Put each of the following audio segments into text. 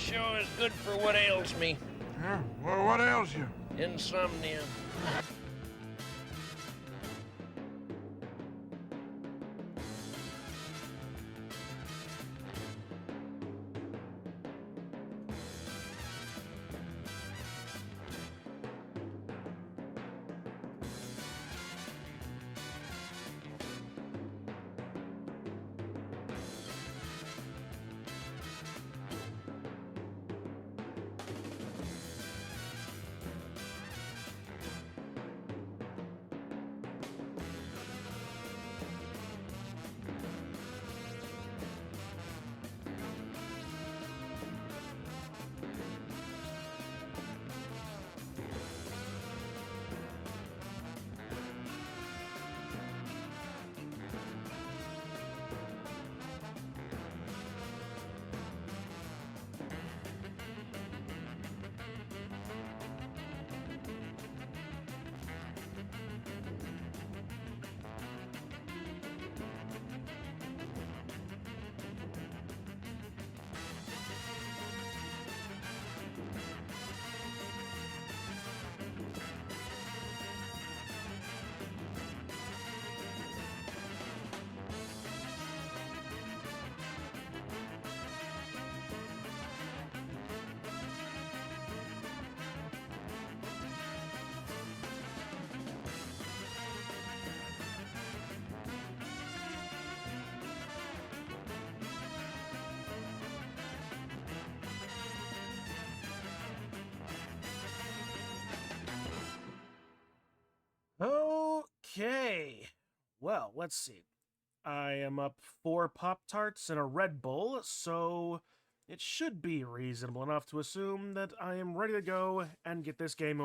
show is good for what ails me. Huh? Well, what ails you? Insomnia. Okay. Well, let's see. I am up 4 Pop-Tarts and a Red Bull, so it should be reasonable enough to assume that I am ready to go and get this game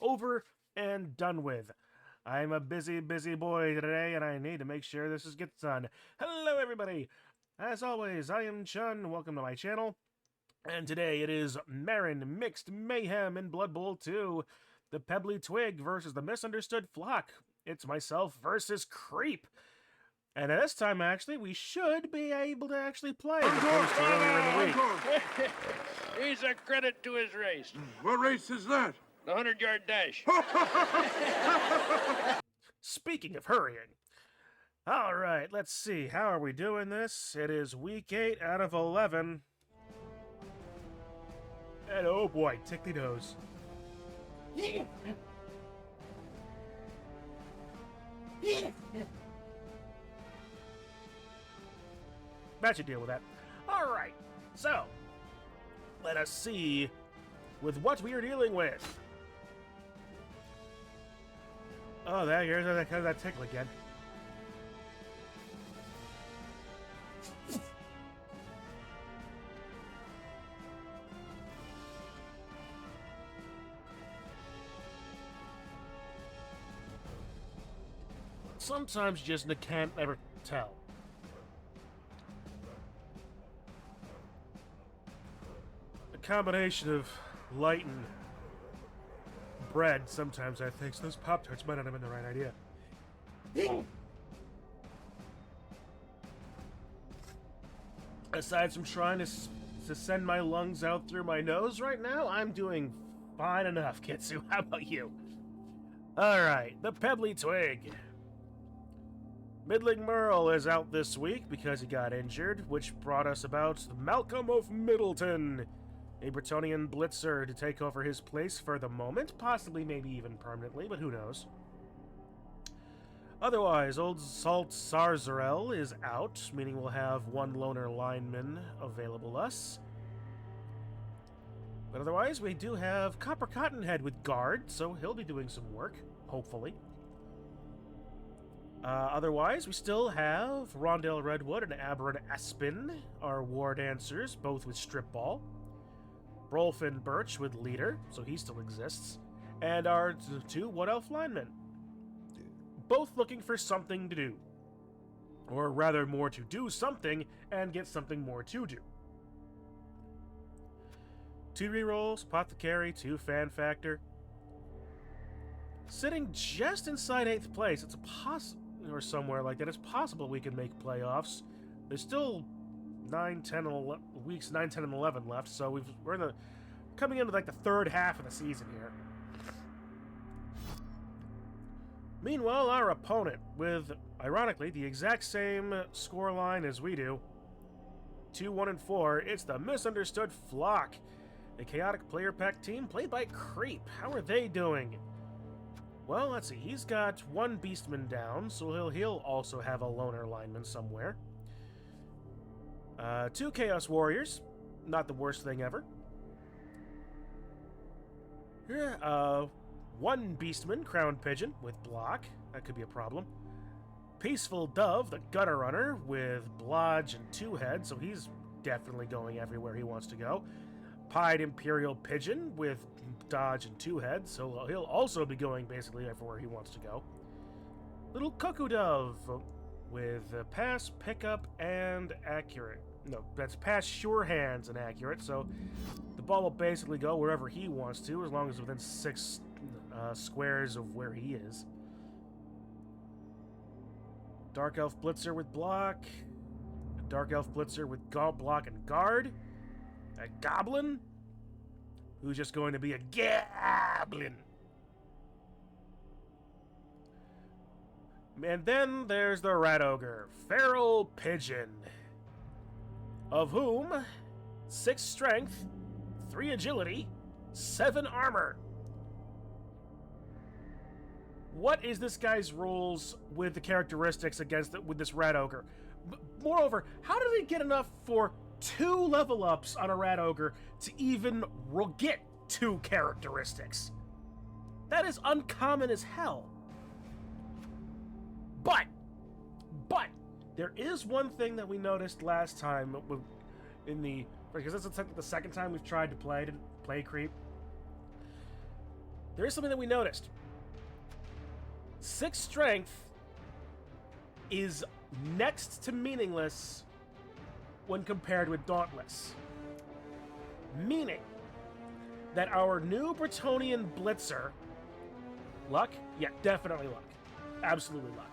over and done with. I'm a busy boy today, and I need to make sure this gets done. Hello, everybody! As always, I am Chun. Welcome to my channel. And today it is Marin mixed Mayhem in Blood Bowl 2. The Pebbly Twig versus the Misunderstood Flock. It's myself versus Creep. And this time, actually, we should be able to actually play as opposed to earlier in the week. He's a credit to his race. What race is that? The 100-yard dash. Speaking of hurrying. Alright, let's see. How are we doing this? It is week 8 out of 11. And oh boy, tickly nose. That should deal with that. Alright, so let us see with what we are dealing with. Oh, here's that tickle again. Sometimes you just can't ever tell. A combination of light and bread, sometimes I think, so those Pop-Tarts might not have been the right idea. Aside from trying to send my lungs out through my nose right now, I'm doing fine enough, Kitsu. How about you? Alright, the Pebbly Twig. Middling Merle is out this week because he got injured, which brought us about Malcolm of Middleton, a Bretonnian blitzer to take over his place for the moment, possibly maybe even permanently, but who knows. Otherwise, Old Salt Sarzarel is out, meaning we'll have one loner lineman available us. But otherwise, we do have Copper Cottonhead with guard, so he'll be doing some work, hopefully. Otherwise, we still have Rondell Redwood and Aberron Aspin, our war dancers, both with strip ball. Brolfin Birch with leader, so he still exists. And our 2 Wood Elf linemen, both looking for something to do. Or rather, more to do something and get something more to do. 2 rerolls, Apothecary, 2 Fan Factor. Sitting just inside 8th place, it's or somewhere like that, it's possible we can make playoffs. There's still 9, 10, weeks 9, 10, and 11 left, so we're coming into like the third half of the season here. Meanwhile, our opponent, with, ironically, the exact same scoreline as we do, 2-1-4, it's the Misunderstood Flock, a chaotic player pack team played by Creep. How are they doing? Well, let's see. He's got one Beastman down, so he'll also have a loner lineman somewhere. 2 Chaos Warriors, not the worst thing ever. Yeah, 1 Beastman, Crowned Pigeon, with block. That could be a problem. Peaceful Dove, the Gutter Runner, with Blodge and 2 heads, so he's definitely going everywhere he wants to go. Pied Imperial Pigeon, with Dodge and 2 heads, so he'll also be going basically everywhere he wants to go. Little Cuckoo Dove, with Pass, Pickup, and Accurate. No, that's Pass, Sure Hands, and Accurate, so the ball will basically go wherever he wants to, as long as within 6 squares of where he is. Dark Elf Blitzer with block. A Dark Elf Blitzer with block and guard. A Goblin, who's just going to be a Goblin. And then there's the Rat Ogre, Feral Pigeon, of whom 6 strength, 3 agility, 7 armor. What is this guy's rules with the characteristics with this Rat Ogre? Moreover, how did he get enough for 2 level ups on a Rat Ogre to even get 2 characteristics? That is uncommon as hell. But there is one thing that we noticed last time because this is the second time we've tried to play Creep. There is something that we noticed. 6 strength is next to meaningless when compared with Dauntless. Meaning that our new Bretonnian Blitzer... Luck? Yeah, definitely luck. Absolutely luck.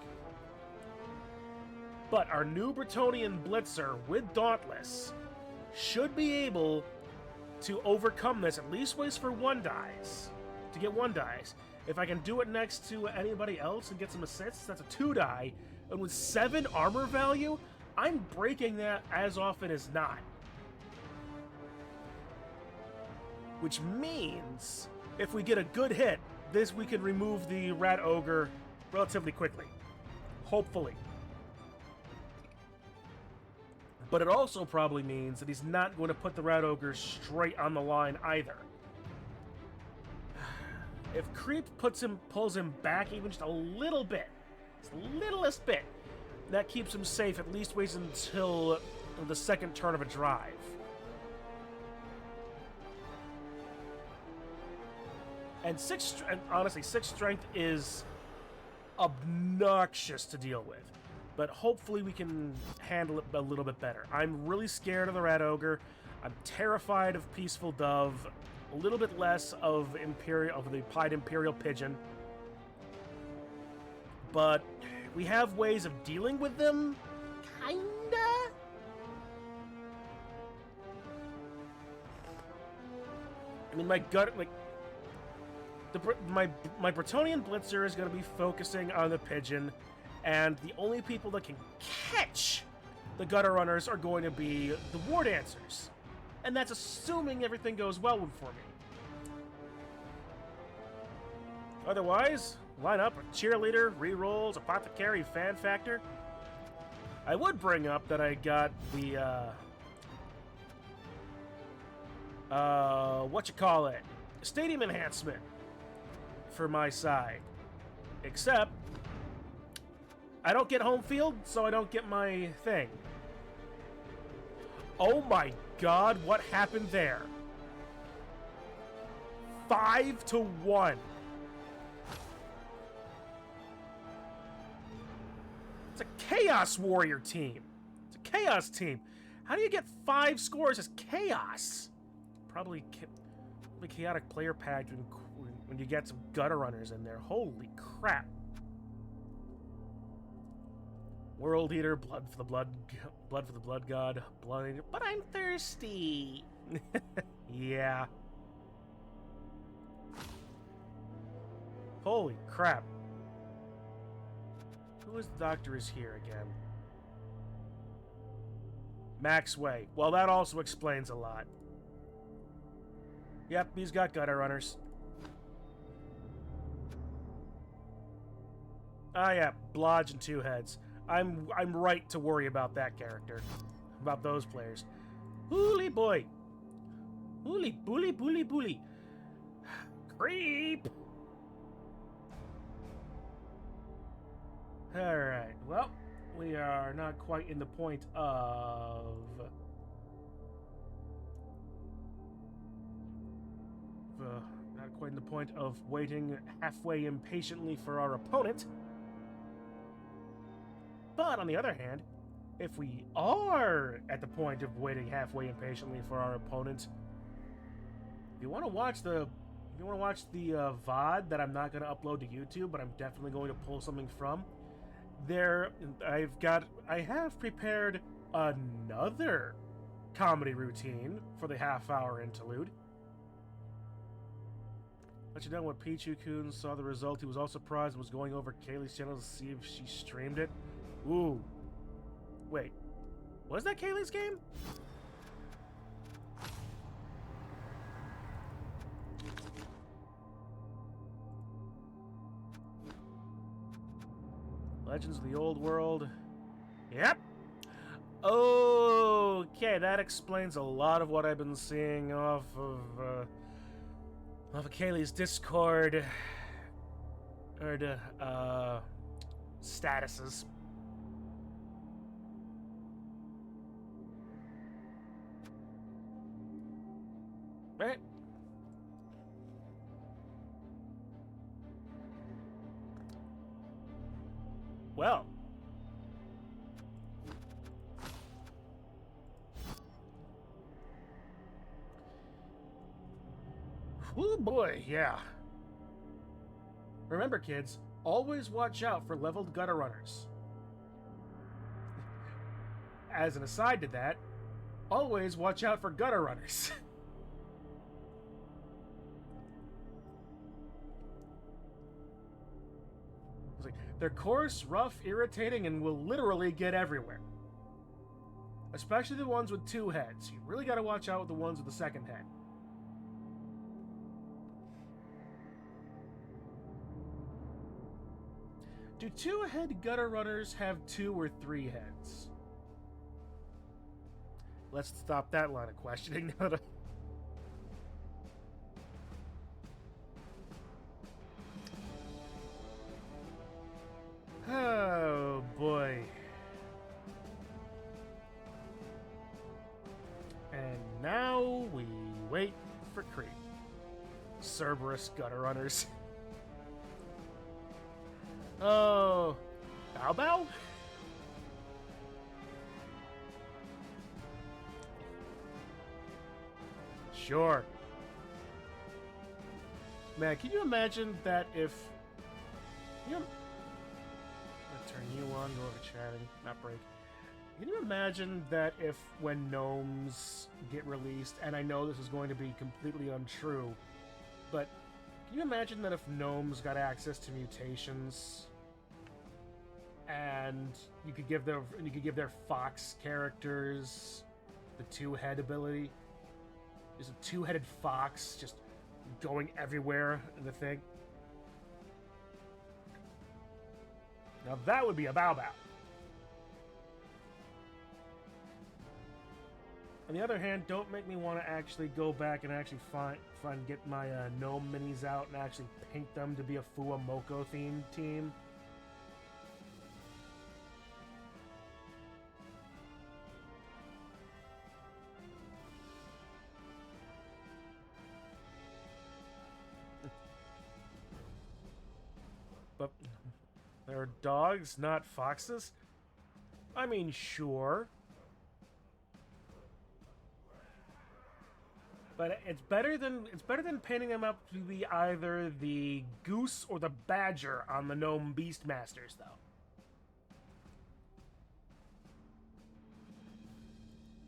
But our new Bretonnian Blitzer with Dauntless should be able to overcome this, at least waste for 1 dice. To get 1 dice. If I can do it next to anybody else and get some assists, that's a 2 die. And with 7 armor value, I'm breaking that as often as not. Which means, if we get a good hit, we can remove the Rat Ogre relatively quickly. Hopefully. But it also probably means that he's not going to put the Rat Ogre straight on the line either. If Creep pulls him back even just a little bit, just the littlest bit, that keeps him safe, at least waits until the second turn of a drive. And honestly, 6 strength is obnoxious to deal with. But hopefully we can handle it a little bit better. I'm really scared of the Rat Ogre. I'm terrified of Peaceful Dove. A little bit less of the Pied Imperial Pigeon. But we have ways of dealing with them, kinda? I mean, my Bretonnian Blitzer is going to be focusing on the Pigeon, and the only people that can catch the Gutter Runners are going to be the War Dancers. And that's assuming everything goes well for me. Otherwise, line up a Cheerleader, Rerolls, Apothecary, Fan Factor. I would bring up that I got the, Stadium Enhancement for my side. Except, I don't get home field, so I don't get my thing. Oh my god, what happened there? 5-1. It's a Chaos Warrior team. It's a Chaos team. How do you get 5 scores as Chaos? Probably Chaotic Player Pack when you get some Gutter Runners in there. Holy crap. World Eater, blood for the blood god, blood eater. But I'm thirsty. Yeah. Holy crap. Who is the doctor is here again? Max Way. Well, that also explains a lot. Yep, he's got gutter runners. Ah, yeah, Blodge and Two Heads. I'm right to worry about that character. About those players. Hooly boy. Hooly, bully, bully, bully. Creep! Alright, well, we are not quite in the point of... not quite in the point of waiting halfway impatiently for our opponent. But on the other hand, if we are at the point of waiting halfway impatiently for our opponent, if you want to watch the VOD that I'm not going to upload to YouTube, but I'm definitely going to pull something from, there I have prepared another comedy routine for the half-hour interlude. Let you know when Pichu-kun saw the result, he was all surprised and was going over Kaylee's channel to see if she streamed it. Ooh. Wait. Was that Kaylee's game? Legends of the Old World. Yep. Okay, that explains a lot of what I've been seeing off of Kaylee's Discord statuses. Right? Well. Oh boy, yeah. Remember, kids, always watch out for leveled gutter runners. As an aside to that, always watch out for gutter runners. It's like, they're coarse, rough, irritating, and will literally get everywhere. Especially the ones with two heads. You really gotta watch out with the ones with the second head. Do two-head gutter runners have 2 or 3 heads? Let's stop that line of questioning now. Oh boy. And now we wait for creep. Cerberus gutter runners. Oh, Bow Bow? Sure. Man, can you imagine that if... I'm gonna turn you on, go over chatting, not break. Can you imagine that if when gnomes get released, and I know this is going to be completely untrue, but can you imagine that if gnomes got access to mutations and you could give their fox characters the two-head ability? There's a two-headed fox just going everywhere in the thing. Now that would be a Bow Bow. On the other hand, don't make me want to actually go back and actually get my gnome minis out and actually paint them to be a Fuwamoko themed team. But they're dogs, not foxes? I mean, sure. But it's better than painting them up to be either the goose or the badger on the gnome beastmasters, though.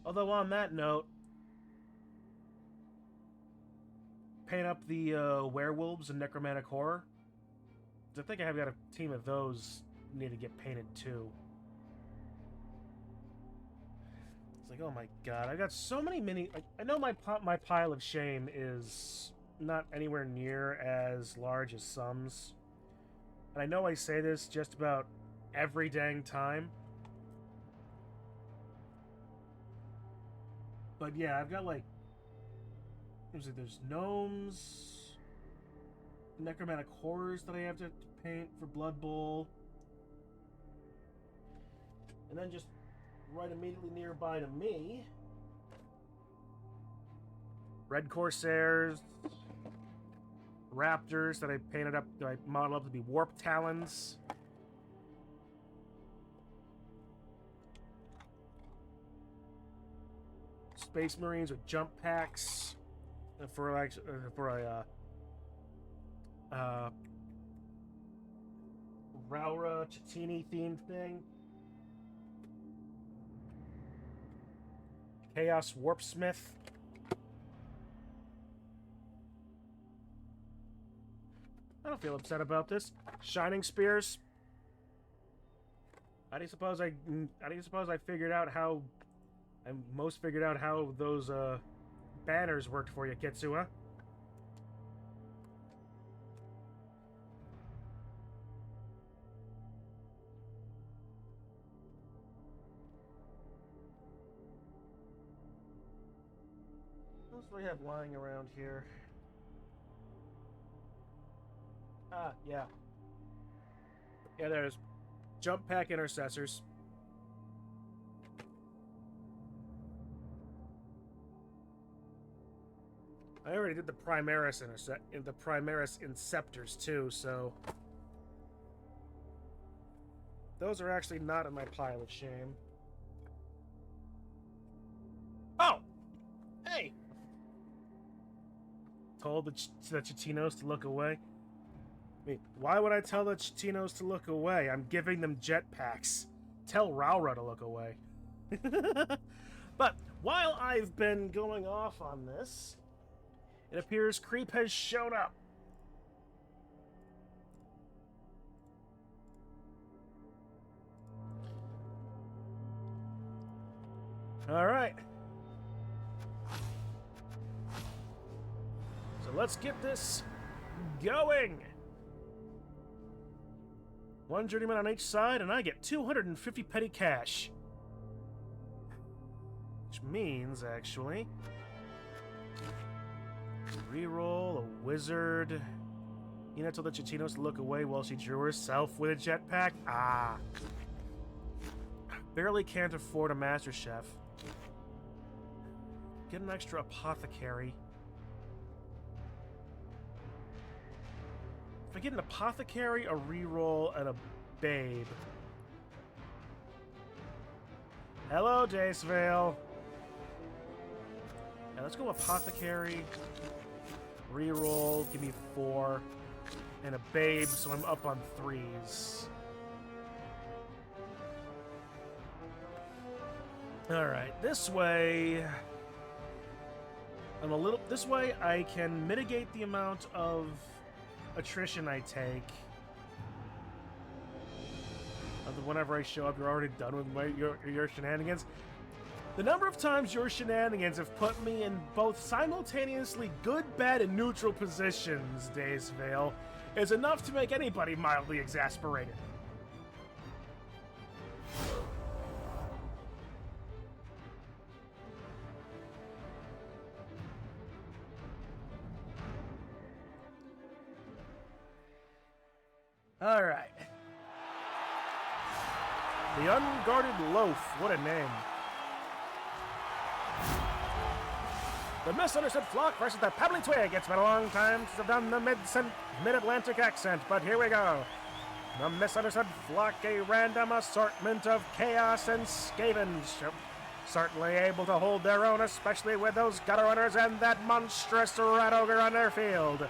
Although on that note, paint up the werewolves and necromantic horror. I think I have got a team of those need to get painted too. It's like, oh my god, I got so many mini. I know my pile of shame is not anywhere near as large as some's, and I know I say this just about every dang time. But yeah, I've got like, there's gnomes, necromantic horrors that I have to paint for Blood Bowl, and then just right immediately nearby to me, Red Corsairs, Raptors that I painted up, that I modeled up to be Warp Talons. Space Marines with jump packs for like Raura Chatini themed thing. Chaos Warpsmith. I don't feel upset about this. Shining Spears. How do you suppose I figured out how those banners worked for you, Kitsua? What else do we have lying around here? Ah, yeah. Yeah, there's Jump Pack Intercessors. I already did the Primaris Inceptors too, so those are actually not in my pile of shame. Oh! Hey! Told the Chitinos to look away. I mean, why would I tell the Chitinos to look away? I'm giving them jetpacks. Tell Raura to look away. But while I've been going off on this, it appears Creep has shown up. All right. So let's get this going. One journeyman on each side, and I get 250 petty cash. Which means, actually, reroll a wizard. Ina told the Chitinos to look away while she drew herself with a jetpack. Ah. Barely can't afford a master chef. Get an extra apothecary. If I get an apothecary, a reroll, and a babe. Hello, Dacevale. Yeah, let's go apothecary. Reroll, give me 4. And a babe, so I'm up on 3s. Alright, this way... This way I can mitigate the amount of attrition I take. Whenever I show up, you're already done with your shenanigans. The number of times your shenanigans have put me in both simultaneously good, bad, and neutral positions, Dacevale, is enough to make anybody mildly exasperated. All right. The Unguarded Loaf. What a name. The Misunderstood Flock versus the Pebbly Twig. It's been a long time since I've done the mid-Atlantic accent, but here we go. The Misunderstood Flock, a random assortment of chaos and scavenge. Certainly able to hold their own, especially with those gutter runners and that monstrous rat ogre on their field.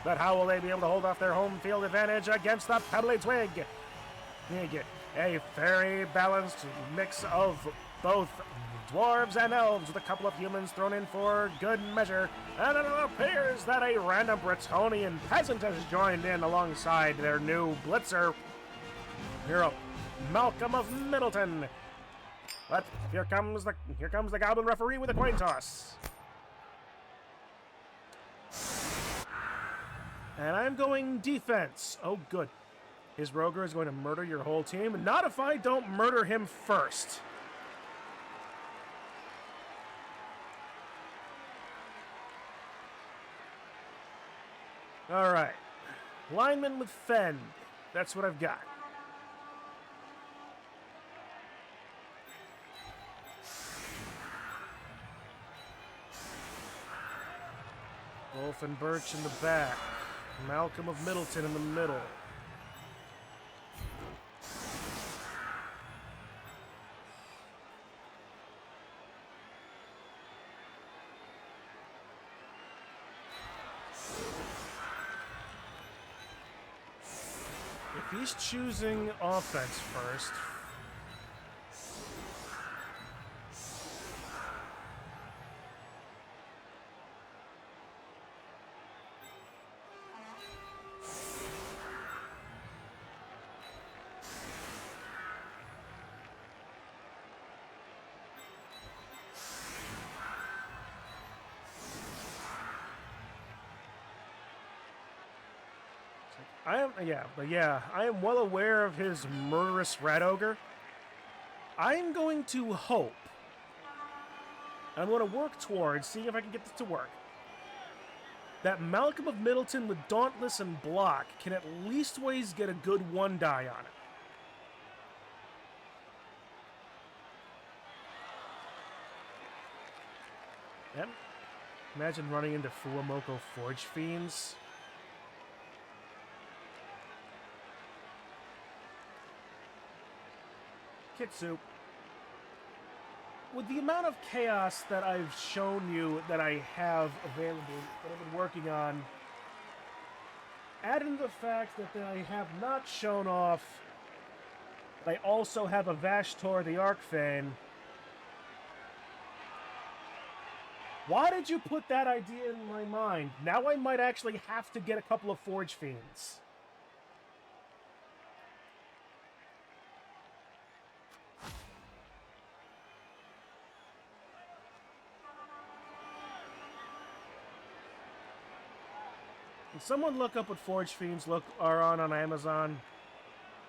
But how will they be able to hold off their home field advantage against the Pebbly Twig? A very balanced mix of both dwarves and elves with a couple of humans thrown in for good measure, and it appears that a random Bretonian peasant has joined in alongside their new blitzer hero, Malcolm of Middleton. But here comes the goblin referee with a coin toss. And I'm going defense. Oh, good. His Roger is going to murder your whole team. Not if I don't murder him first. All right. Lineman with Fend. That's what I've got. Wolf and Birch in the back. Malcolm of Middleton in the middle. If he's choosing offense first, I am well aware of his murderous rat ogre. I'm going to hope, I'm going to work towards seeing if I can get this to work, that Malcolm of Middleton with Dauntless and Block can at least ways get a good one die on it. Yep. Imagine running into Fuamoko Forge Fiends. Kitsu, with the amount of chaos that I've shown you that I have available, that I've been working on, add in the fact that I have not shown off that I also have a Vashtor the Archfane. Why did you put that idea in my mind? Now I might actually have to get a couple of Forge Fiends. Can someone look up what Forge Fiends are on Amazon?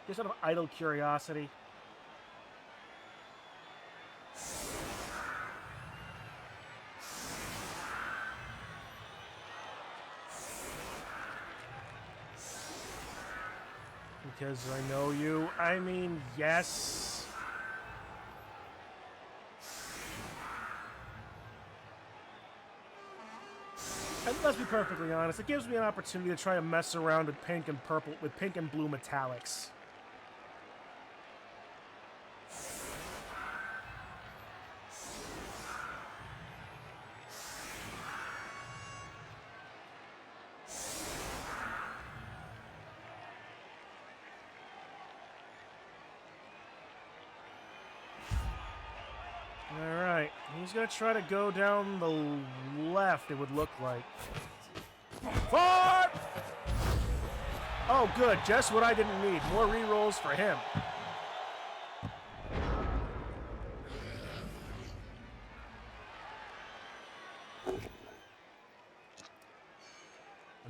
Just out of idle curiosity. Because I know you. I mean, yes. And let's be perfectly honest, it gives me an opportunity to try and mess around with pink and purple, with pink and blue metallics. Alright, he's gonna try to go down the left, it would look like. Fart! Oh, good, just what I didn't need. More rerolls for him.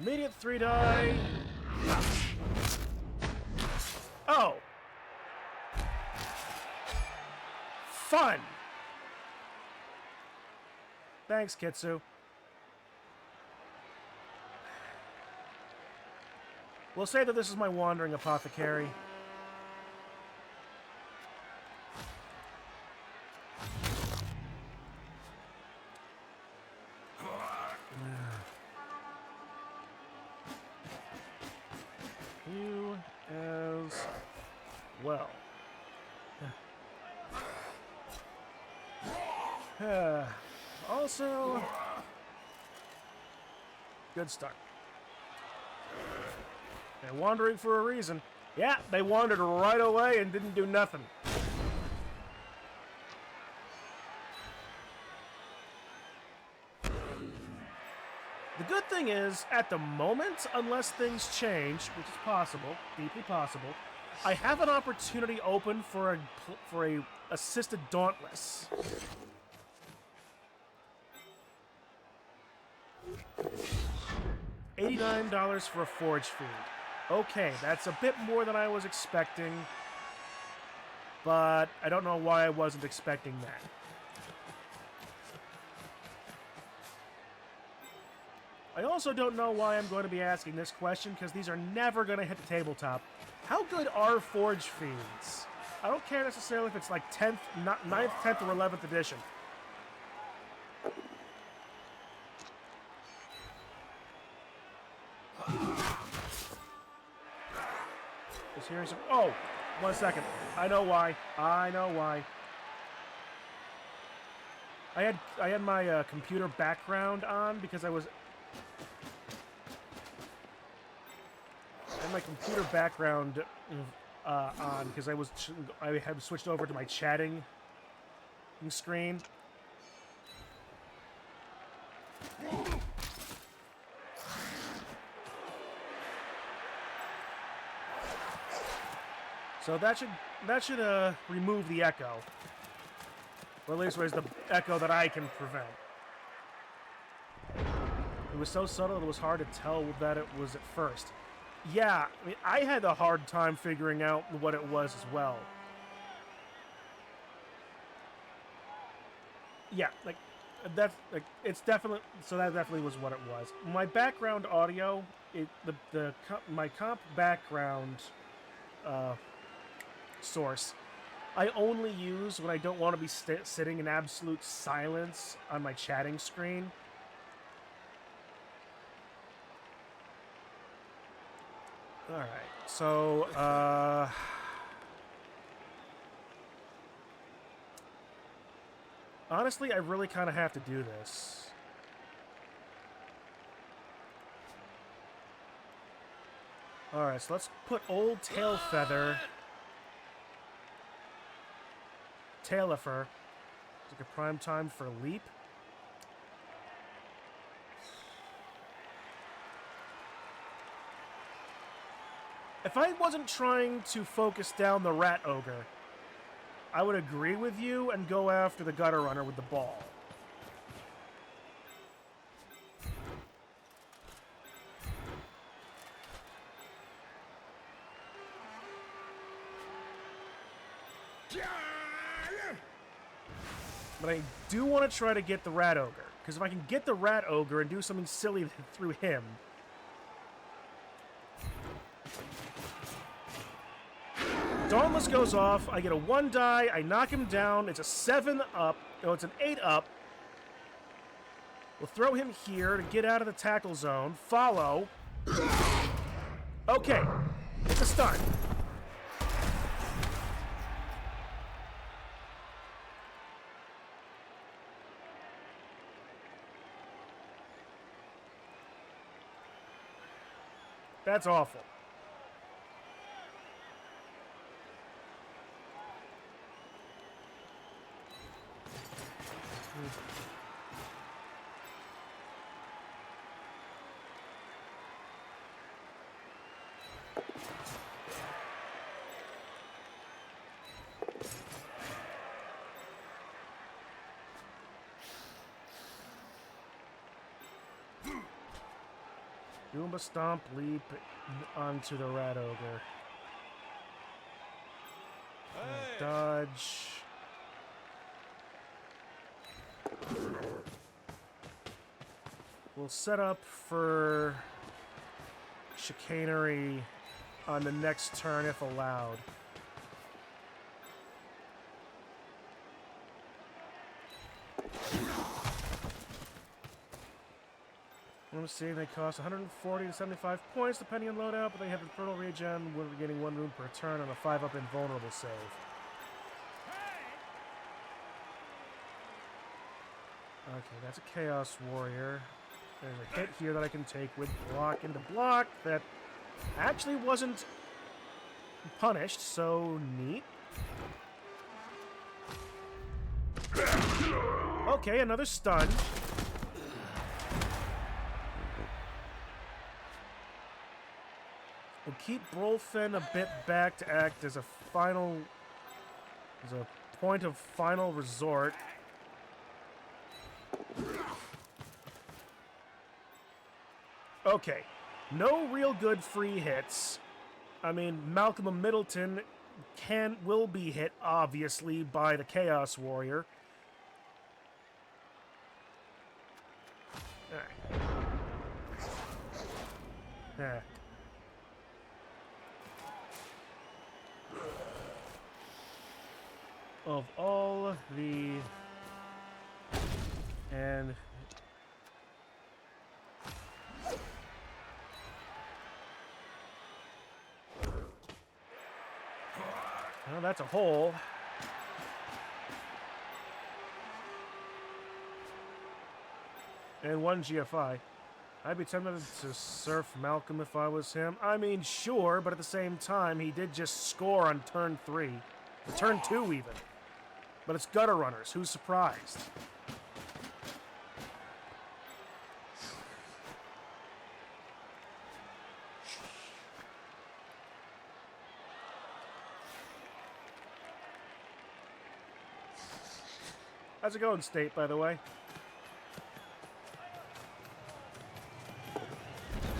Immediate 3-die. Oh! Fun! Thanks, Kitsu. We'll say that this is my wandering apothecary. You as well. Also, good start. They're wandering for a reason. Yeah, they wandered right away and didn't do nothing. The good thing is, at the moment, unless things change, which is possible, deeply possible, I have an opportunity open for a assisted dauntless. $89 for a forge feed. Okay, that's a bit more than I was expecting, but I don't know why I wasn't expecting that. I also don't know why I'm going to be asking this question, because these are never going to hit the tabletop. How good are forge feeds? I don't care necessarily if it's like 10th, 9th, 10th, or 11th edition. Just hearing some... Oh! 1 second. I know why. I know why. I had my computer background on because I had my computer background on because I had switched over to my chatting screen. So that should remove the echo. Or at least there's the echo that I can prevent. It was so subtle it was hard to tell that it was at first. Yeah, I mean, I had a hard time figuring out what it was as well. Yeah, like that's like it's definitely so that definitely was what it was. My background audio, my comp background source, I only use when I don't want to be sitting in absolute silence on my chatting screen. Alright, so, honestly, I really kind of have to do this. Alright, so let's put old Tailfeather... Tailifer. It's like a prime time for a leap. If I wasn't trying to focus down the Rat Ogre, I would agree with you and go after the Gutter Runner with the ball. But I do want to try to get the Rat Ogre, because if I can get the Rat Ogre and do something silly through him... Dauntless goes off, I get a 1 die, I knock him down, it's a 7 up, no, it's an 8 up. We'll throw him here to get out of the tackle zone, follow. Okay, it's a stun. That's awful. Goomba Stomp, leap onto the Rat Ogre. Hey. Dodge. We'll set up for chicanery on the next turn if allowed. Let me see, they cost 140 to 75 points depending on loadout, but they have Infernal Regen, we're getting 1 rune per turn on a 5-up invulnerable save. Okay, that's a Chaos Warrior. There's a hit here that I can take with block into block that actually wasn't punished, so neat. Okay, another stun. keep Brolfin a bit back to act as a final... as a point of final resort. Okay. No real good free hits. I mean, Malcolm of Middleton will be hit, obviously, by the Chaos Warrior. Alright. Yeah. Of all the... and... well, that's a hole. And one GFI. I'd be tempted to surf Malcolm if I was him. I mean, sure, but at the same time, he did just score on turn 3. Or turn 2, even. But it's gutter runners. Who's surprised? How's it going, State, by the way?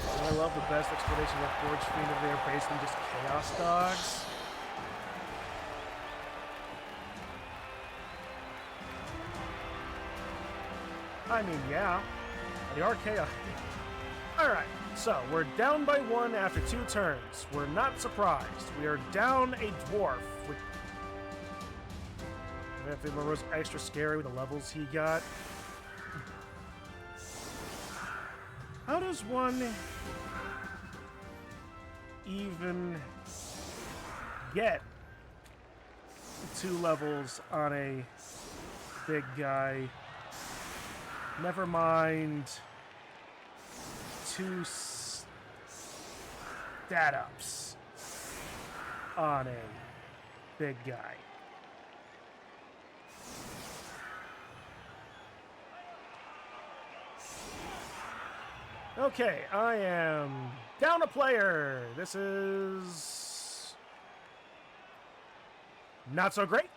I love the best explanation of Forge Fiend if they're based on just Chaos Dogs. I mean, yeah. They are Chaos. Alright, so we're down by 1 after 2 turns. We're not surprised. We are down a dwarf. I think it was extra scary with the levels he got. How does one even get 2 levels on a big guy? Never mind 2 stat ups on a big guy. Okay, I am down a player. This is not so great.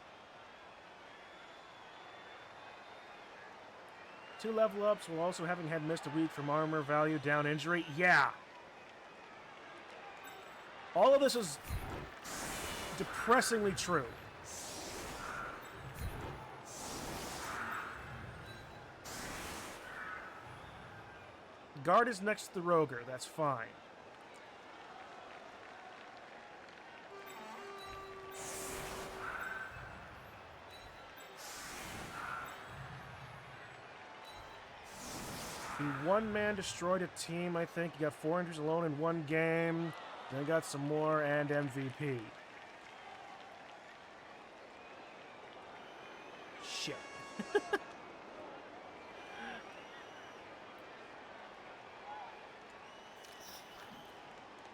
2 level ups while also having had missed a week from armor value, down injury. Yeah. All of this is depressingly true. Guard is next to the Roger. That's fine. He one-man destroyed a team, I think. He got 4 injuries alone in 1 game. Then he got some more and MVP. Shit.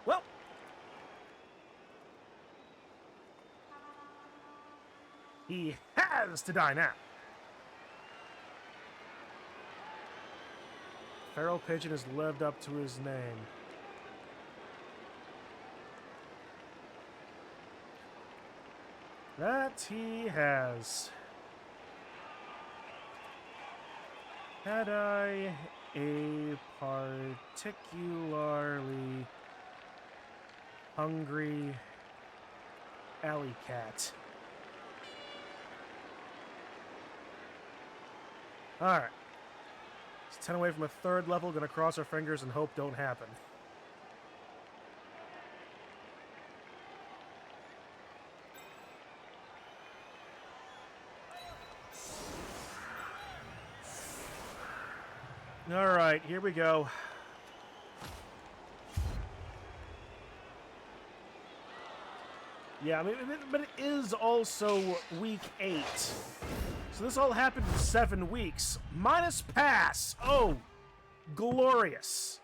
Well. He has to die now. Feral Pigeon has lived up to his name. That he has. Had I a particularly hungry alley cat. Alright. It's 10 away from a 3rd level. Gonna cross our fingers and hope don't happen. Alright, here we go. Yeah, I mean, but it is also week 8. So this all happened in 7 weeks. Minus pass! Oh, glorious.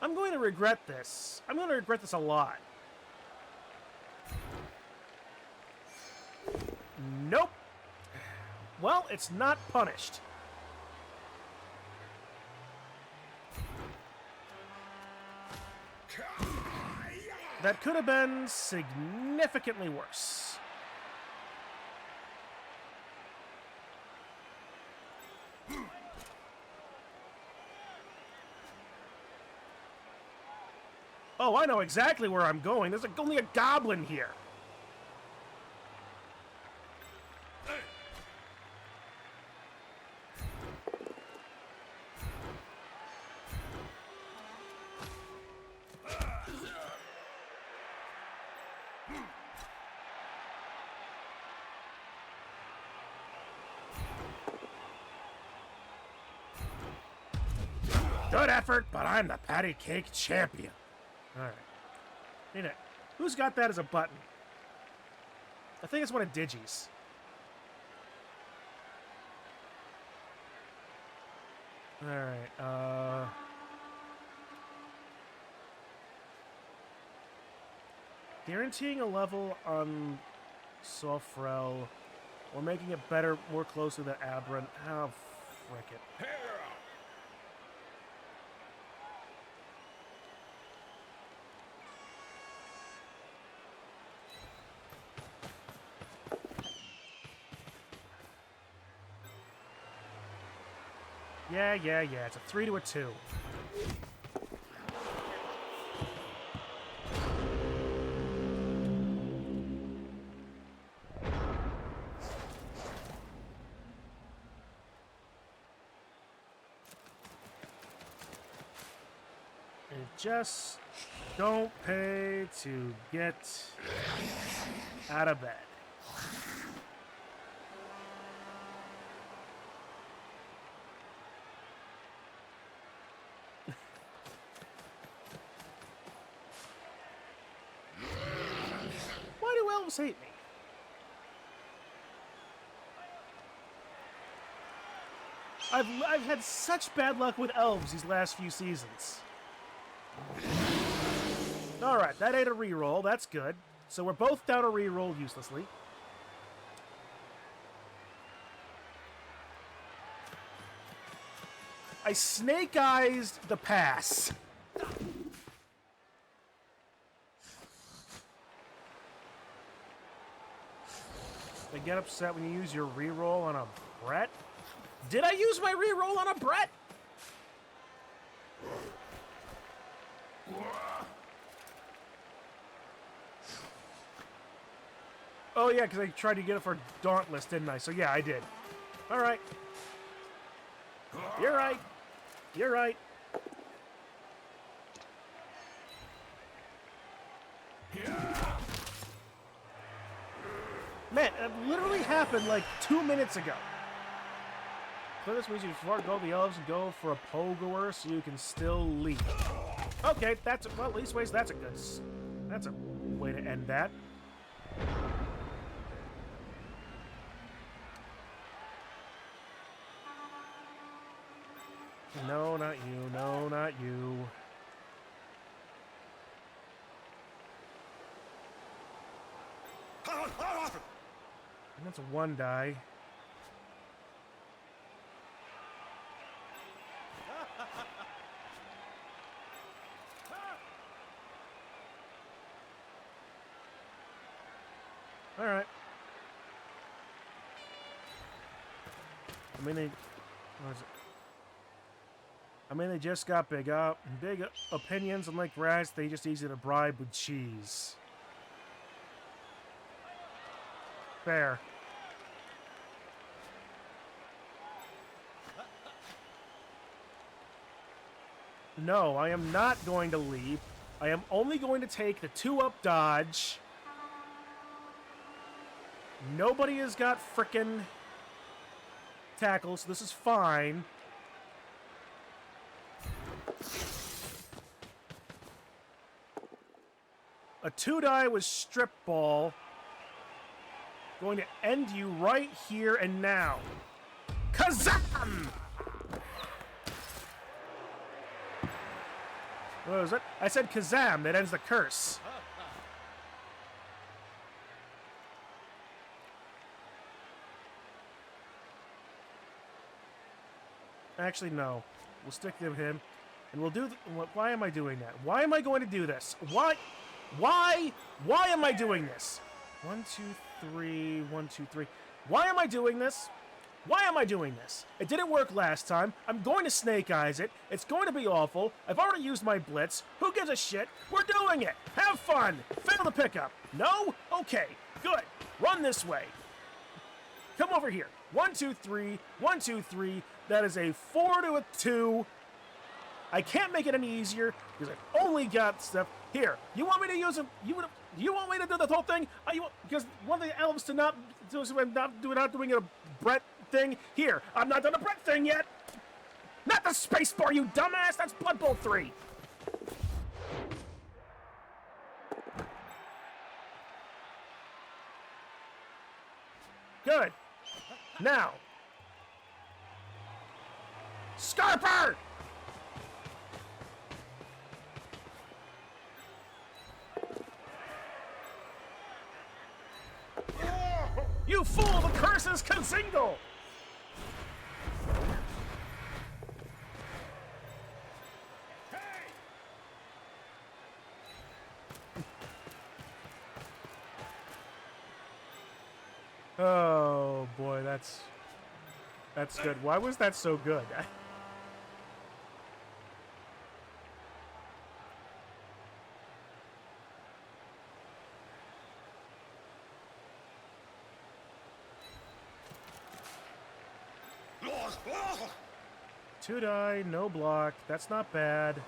I'm going to regret this. I'm going to regret this a lot. Nope. Well, it's not punished. That could have been significantly worse. Oh, I know exactly where I'm going. There's only a goblin here. Good effort, but I'm the patty cake champion. All right. You know, who's got that as a button? I think it's one of Digi's. All right. Guaranteeing a level on Sofrel or making it better, more closely to Aberrant. Oh, frick it. Yeah. It's a 3 to a 2. And just don't pay to get out of bed. Why do elves hate me? I've had such bad luck with elves these last few seasons. Alright, that ate a reroll. That's good. So we're both down a reroll uselessly. I snake-eyed the pass. They get upset when you use your reroll on a Brett? Did I use my reroll on a Brett? Oh yeah, because I tried to get it for Dauntless, didn't I? So yeah, I did. All right. You're right. You're right. Man, it literally happened like 2 minutes ago. So this means you forego the elves and go for a pogoer so you can still leave. Okay, well, leastways, that's a way to end that. No, not you. No, not you. And that's a 1 die. All right. I mean, they just got big opinions, and like rats, they just easy to bribe with cheese. Fair. No, I am not going to leap. I am only going to take the 2-up dodge. Nobody has got frickin' tackles, so this is fine. A 2-die was strip ball. Going to end you right here and now. Kazam! What was it? I said Kazam. That ends the curse. Actually, no. We'll stick to him. And we'll do... Why am I doing that? Why am I going to do this? Why? Why am I doing this? 1, 2, 3, 1, 2, 3. Why am I doing this? Why am I doing this? It didn't work last time. I'm going to snake eyes it. It's going to be awful. I've already used my blitz. Who gives a shit? We're doing it. Have fun. Fail the pickup. No? Okay. Good. Run this way. Come over here. 1, 2, 3. 1, 2, 3. That is a 4 to a 2. I can't make it any easier because I've only got stuff here. You want me to use a... You want me to do the whole thing? Because one of the elves to not doing a Brett thing. Here, I'm not done a Brett thing yet. Not the space bar, you dumbass. That's Blood Bowl 3. Good. Now, Scarper. You fool! The curses can single! Oh boy, that's good. Why was that so good? Two die, no block. That's not bad.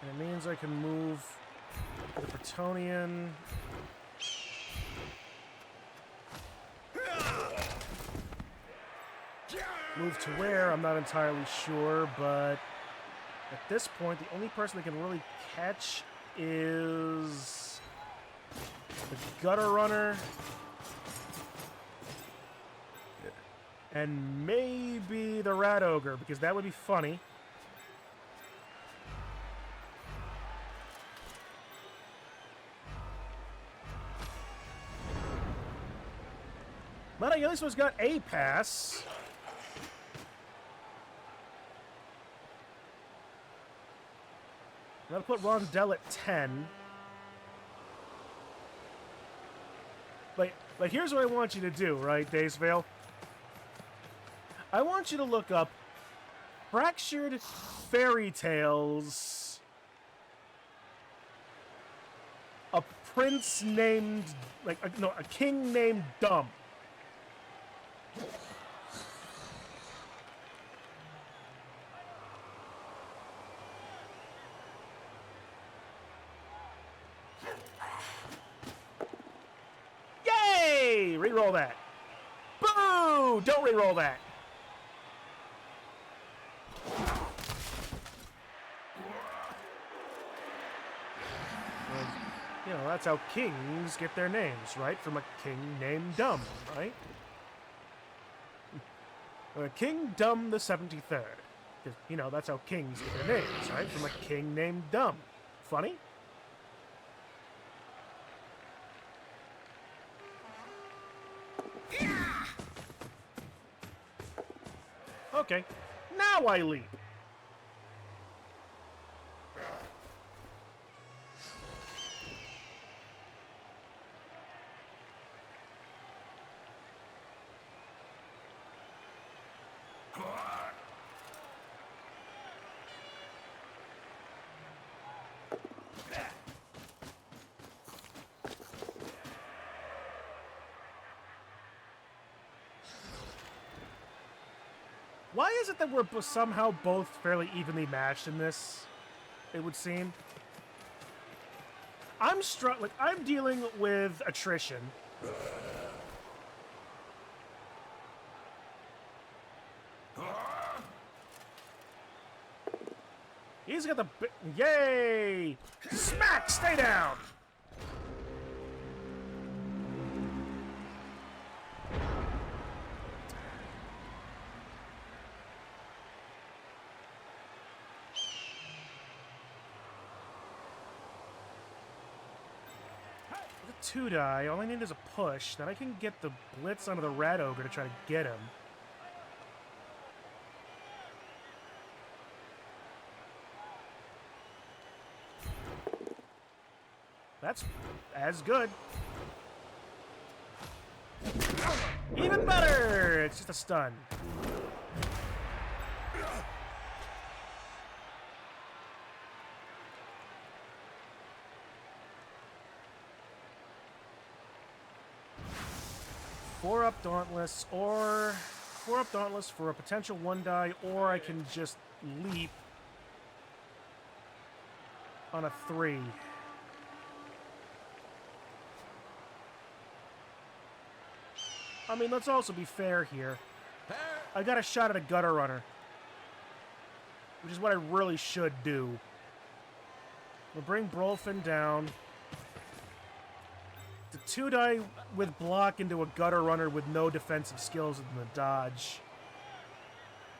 And it means I can move the Bretonian. Move to where? I'm not entirely sure, but at this point, the only person that can really catch is the Gutter Runner. And maybe the Rat Ogre, because that would be funny. But at least was got a pass. I'm gonna put Rondell at 10. But here's what I want you to do, right, Daysvale? I want you to look up Fractured Fairy Tales. A prince named, a king named Dumb. Yay! Reroll that. Boo! Don't reroll that. You know, that's how kings get their names, right? From a king named Dumb, right? King Dumb the 73rd. Because, you know, that's how kings get their names, right? From a king named Dumb. Funny? Okay. Now I leap. Why is it that we're somehow both fairly evenly matched in this? It would seem. I'm dealing with attrition. He's got the yay! Smack! Stay down! Two die. All I need is a push. Then I can get the blitz onto the Rat Ogre to try to get him. That's as good. Even better! It's just a stun. Four up Dauntless for a potential 1-die, or I can just leap on a 3. I mean, let's also be fair here. I got a shot at a gutter runner, which is what I really should do. We'll bring Brolfin down. The 2-die with block into a gutter runner with no defensive skills in the dodge.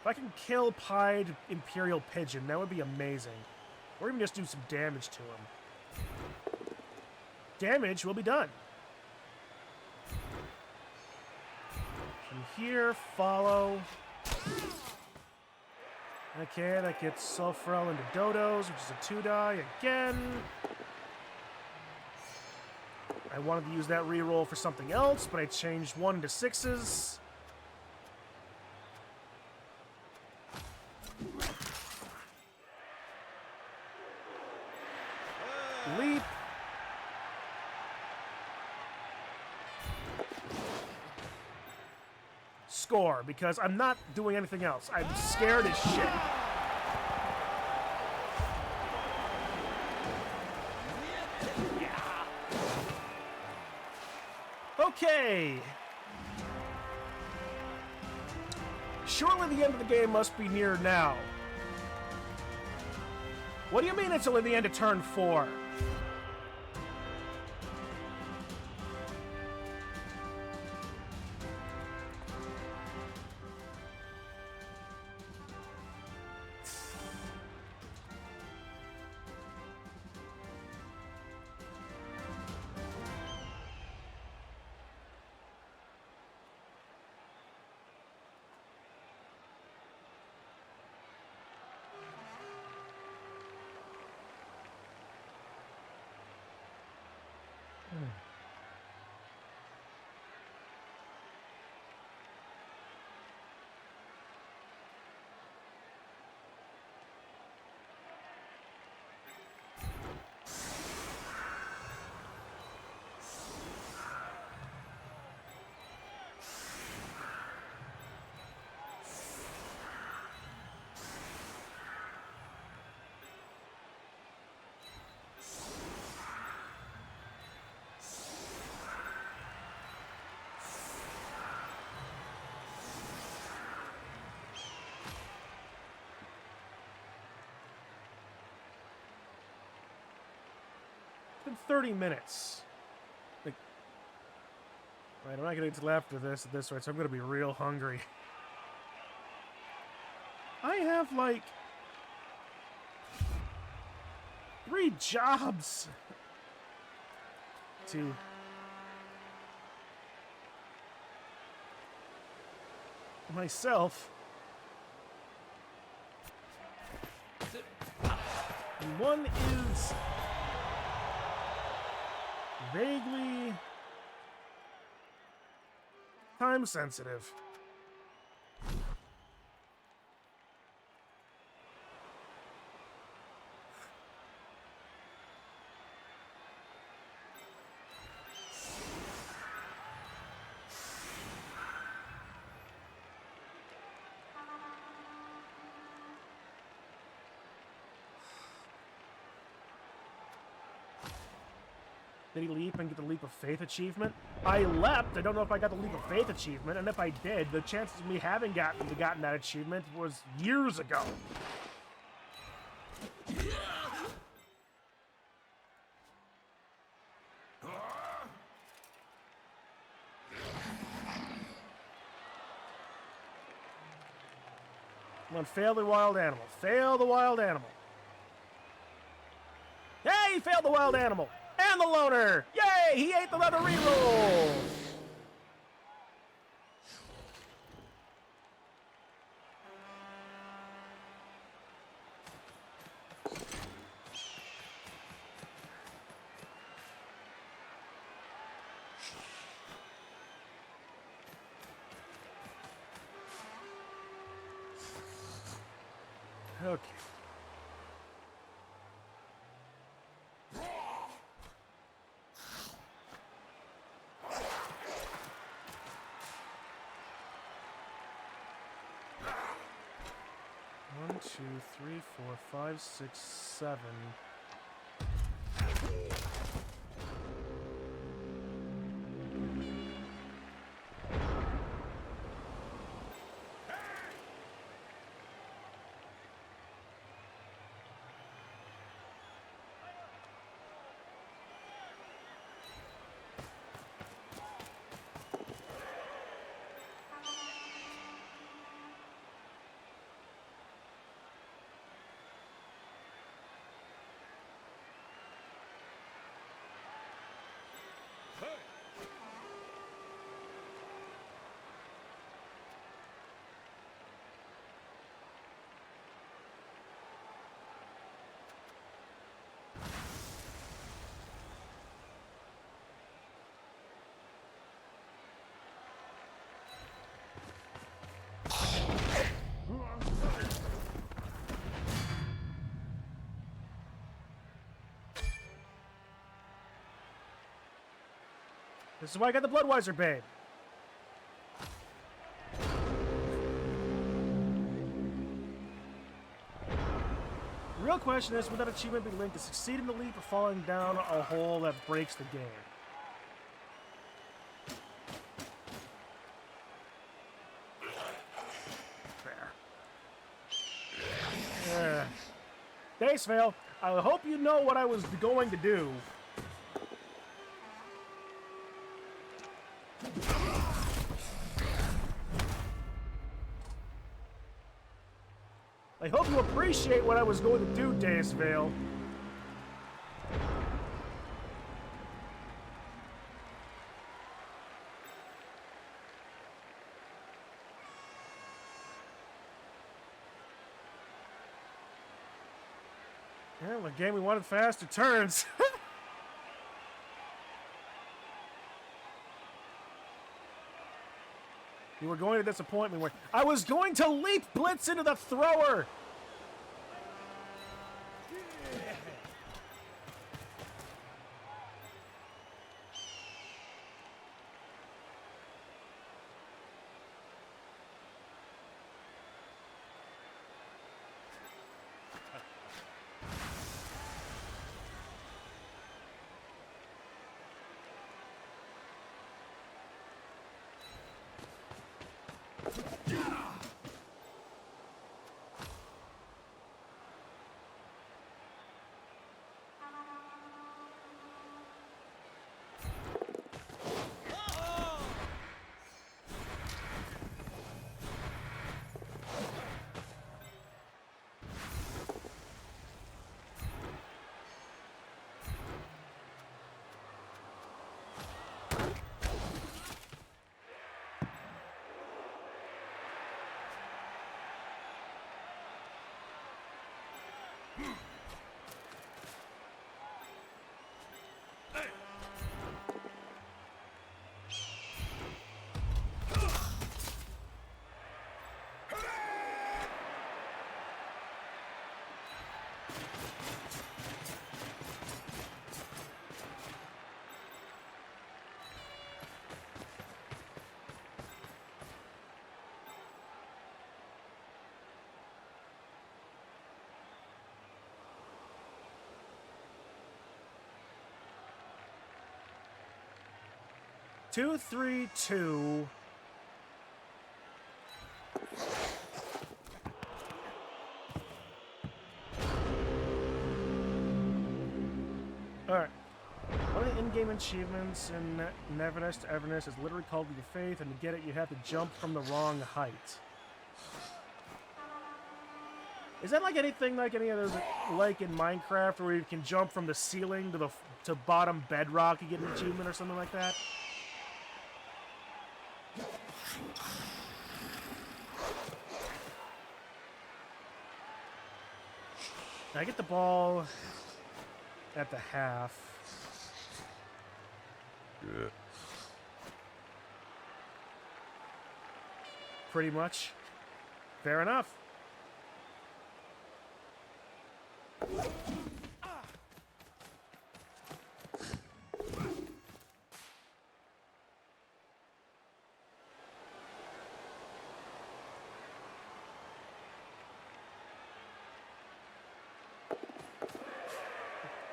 If I can kill Pied Imperial Pigeon, that would be amazing. Or even just do some damage to him. Damage will be done. From here, follow. Okay, that gets Sulfurel into Dodos, which is a 2-die again. I wanted to use that reroll for something else, but I changed 1 to 6s. Leap. Score, because I'm not doing anything else. I'm scared as shit. Okay. Surely the end of the game must be near now. What do you mean it's only the end of turn 4? It's been 30 minutes. Like, right, I'm not gonna get to after this at this rate, so I'm gonna be real hungry. I have like 3 jobs to myself. And one is vaguely time sensitive. Did he leap and get the Leap of Faith achievement? I leapt. I don't know if I got the Leap of Faith achievement, and if I did, the chances of me having gotten that achievement was years ago. Come on, fail the wild animal. Fail the wild animal. Hey, he failed the wild animal! And the loner! Yay! He ate another reroll! Okay. One, two, three, 4, 5, 6, 7. This is why I got the Bloodweiser babe. The real question is, would that achievement be linked to succeeding the leap or falling down a hole that breaks the game? There. Thanks, Vale. I hope you know what I was going to do. I hope you appreciate what I was going to do, Deus Vale. Yeah, well, game we wanted faster turns. You were going to disappoint me. Where I was going to leap blitz into the thrower. Two, 3, 2. Alright. One of the in-game achievements in Neverness to Everness is literally called Your Faith, and to get it you have to jump from the wrong height. Is that like anything like any of those, like in Minecraft, where you can jump from the ceiling to the bottom bedrock, you get an achievement or something like that? I get the ball at the half. Good. Pretty much. Fair enough.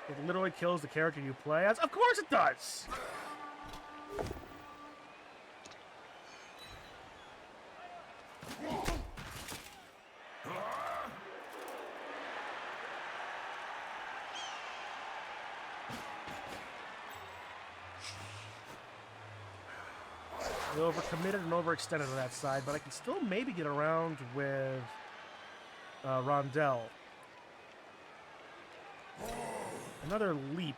It literally kills the character you play as. Of course it does! I overcommitted and overextended on that side, but I can still maybe get around with Rondell. Another leap.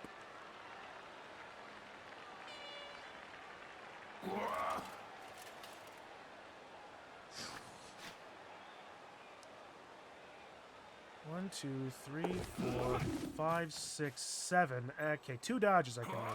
One, two, three, 4, 5, 6, 7. Okay, 2 dodges I can make it.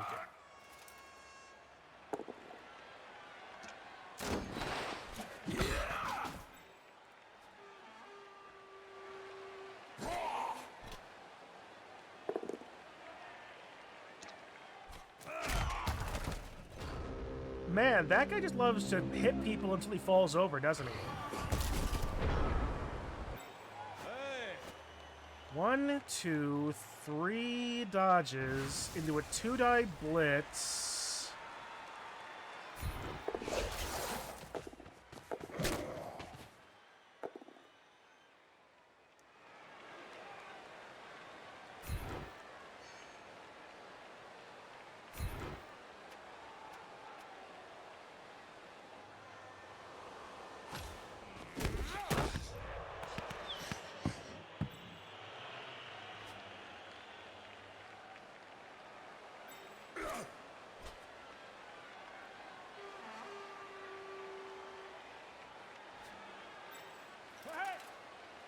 Man, that guy just loves to hit people until he falls over, doesn't he? Hey! 1, 2, 3 dodges into a 2-die blitz.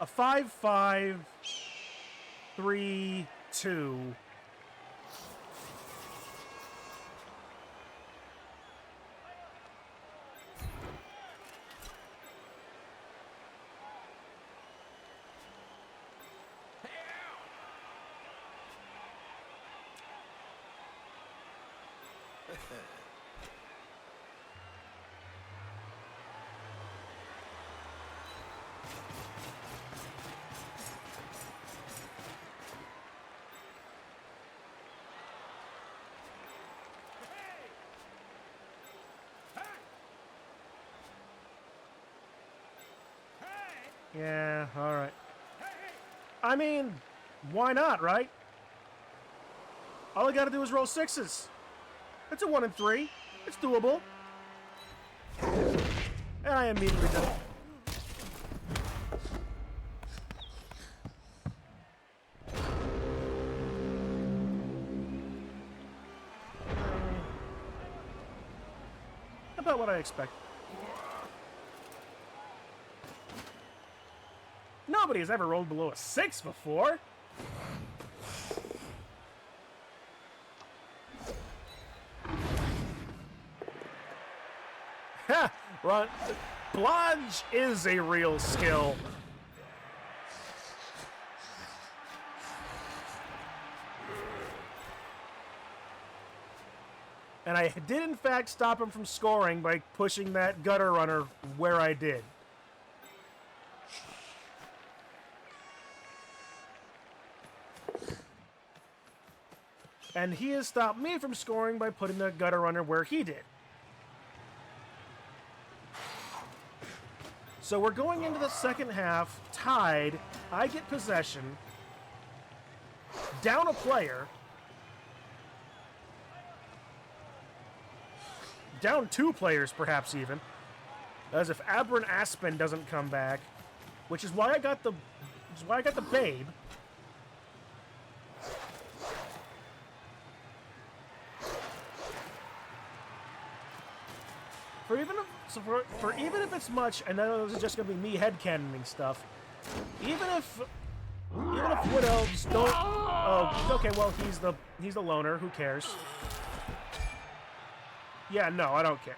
A 5, 5, 3, 2. Yeah, alright. I mean, why not, right? All I gotta do is roll 6s. It's a 1 and 3. It's doable. And I immediately did it. About what I expect. Nobody has ever rolled below a 6 before. Ha! Run. Blodge is a real skill. And I did, in fact, stop him from scoring by pushing that gutter runner where I did. And he has stopped me from scoring by putting the gutter runner where he did. So we're going into the second half, tied. I get possession. Down a player. Down 2 players, perhaps even. As if Abron Aspen doesn't come back. Which is why I got the babe. For even if it's much, and then this is just gonna be me headcanoning stuff. Even if wood elves don't. Oh, okay. Well, he's the loner. Who cares? Yeah, no, I don't care.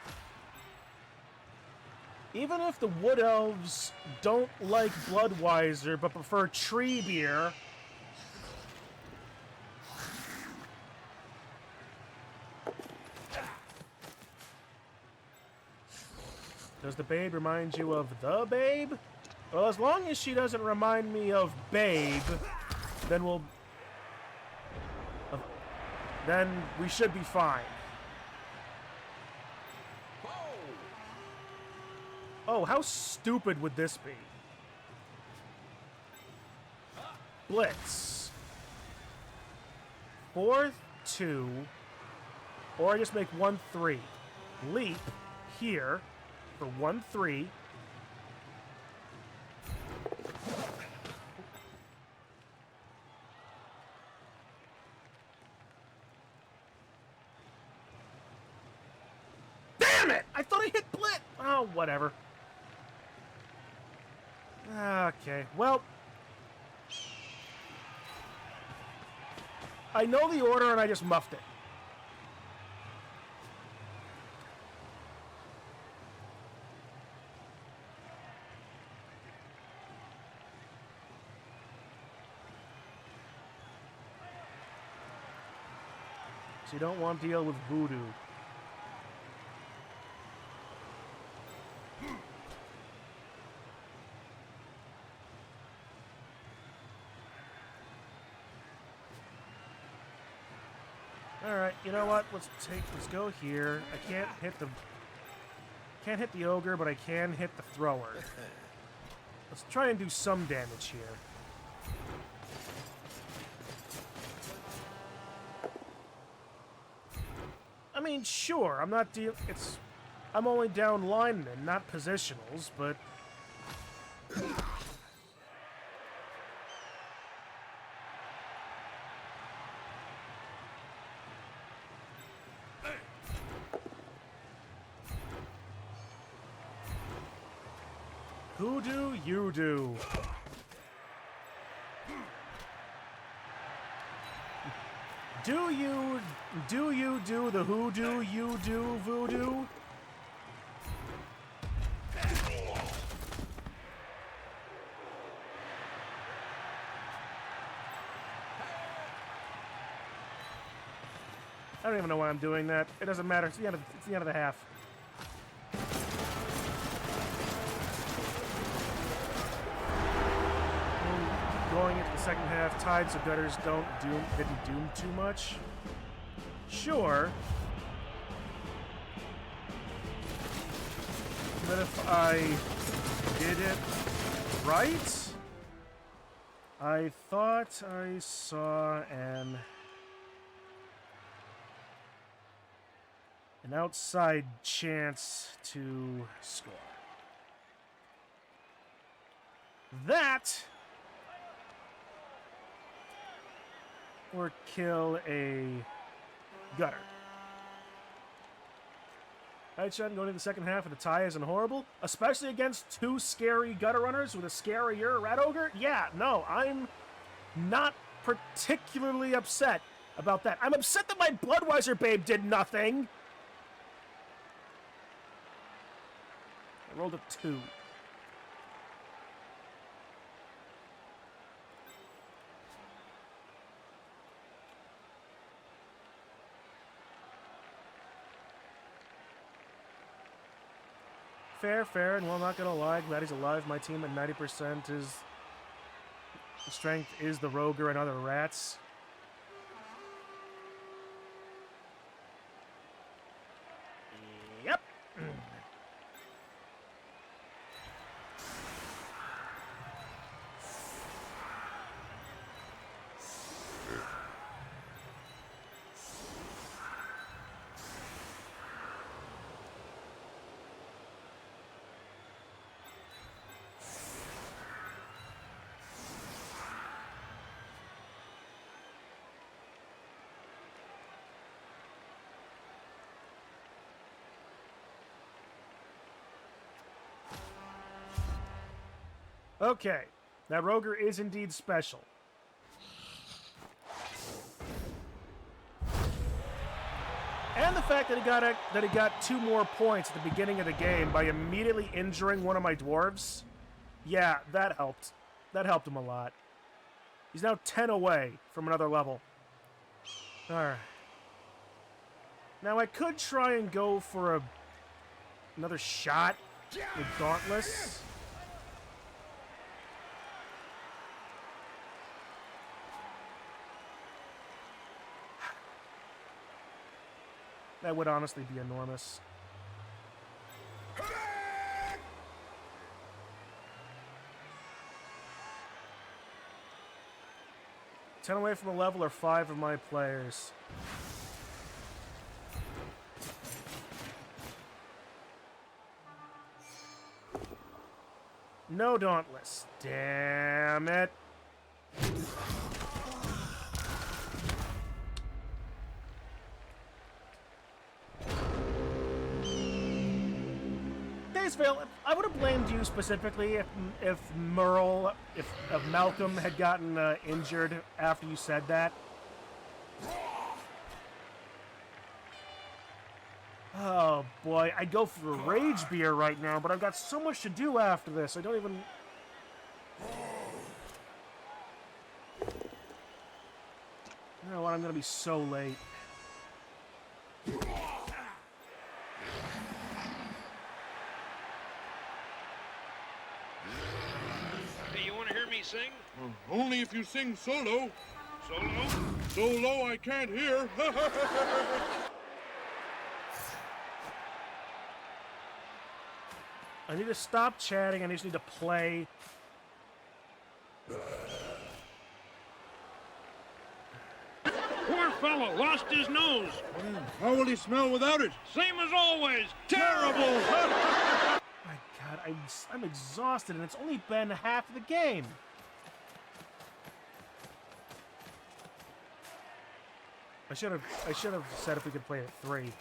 Even if the wood elves don't like Bloodweiser but prefer tree beer, Does the babe remind you of the babe? Well, as long as she doesn't remind me of babe, then then we should be fine. Oh, how stupid would this be? Blitz. 4-2. Or I just make 1-3. Leap here for 1-3. Damn it! I thought I hit Blitz! Oh, whatever. Okay, well... I know the order and I just muffed it. So you don't want to deal with voodoo. Alright, you know what? Let's go here. I can't hit the ogre, but I can hit the thrower. Let's try and do some damage here. I mean, sure, I'm only down linemen, not positionals, but who do you do? Do you do the hoodoo you do voodoo? I don't even know why I'm doing that. It doesn't matter. It's the end of the half. Going into the second half, tides of gutters didn't doom too much. Sure. But if I did it right, I thought I saw an outside chance to score. That or kill a gutter. Alright, Sean, going into the second half of the tie isn't horrible, especially against two scary gutter runners with a scarier rat ogre. Yeah, no, I'm not particularly upset about that. I'm upset that my Bloodweiser babe did nothing. I rolled a 2. Fair, and well, I'm not gonna lie, glad he's alive. My team at 90% is... strength is the Roger and other rats. Yep. Okay, that Roger is indeed special. And the fact that he got 2 more points at the beginning of the game by immediately injuring one of my dwarves, yeah, that helped. That helped him a lot. He's now 10 away from another level. Alright. Now I could try and go for another shot with Dauntless. That would honestly be enormous. 10 away from a level or 5 of my players. No Dauntless. Damn it. Phil, I would have blamed you specifically if Malcolm had gotten injured after you said that. Oh boy, I'd go for a rage beer right now, but I've got so much to do after this. I don't even. You know what? I'm gonna be so late. Sing? Only if you sing solo. Solo? So low I can't hear. I need to stop chatting. I just need to play. Poor fellow lost his nose. How will he smell without it? Same as always. Terrible! My God, I'm exhausted, and it's only been half of the game. I should have said if we could play at 3.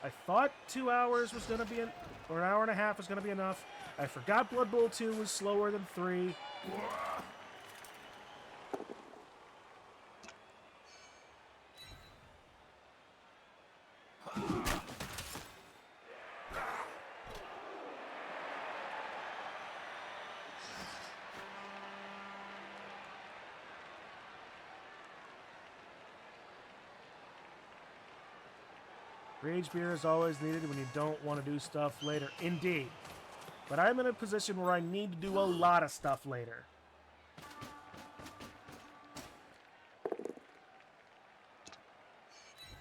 I thought 2 hours was gonna be or an hour and a half was gonna be enough. I forgot Blood Bowl 2 was slower than 3. Rage beer is always needed when you don't want to do stuff later. Indeed. But I'm in a position where I need to do a lot of stuff later.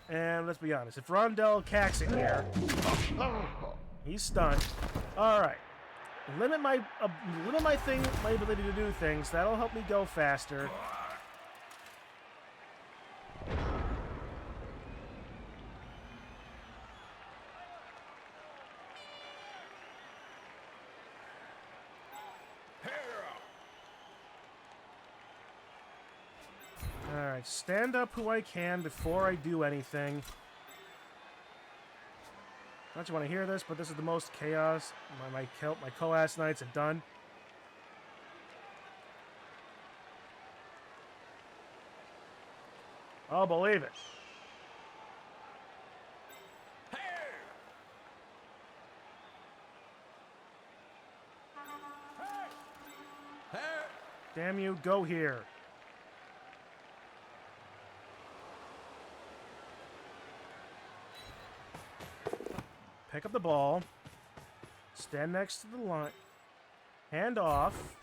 And let's be honest, if Rondell cacks it here, he's stunned. Alright. Limit my ability to do things. That'll help me go faster. Alright, stand up who I can before I do anything. Not you want to hear this, but this is the most chaos my Coas Knights have done. I'll believe it. Damn you, go here. Pick up the ball. Stand next to the line. Hand off.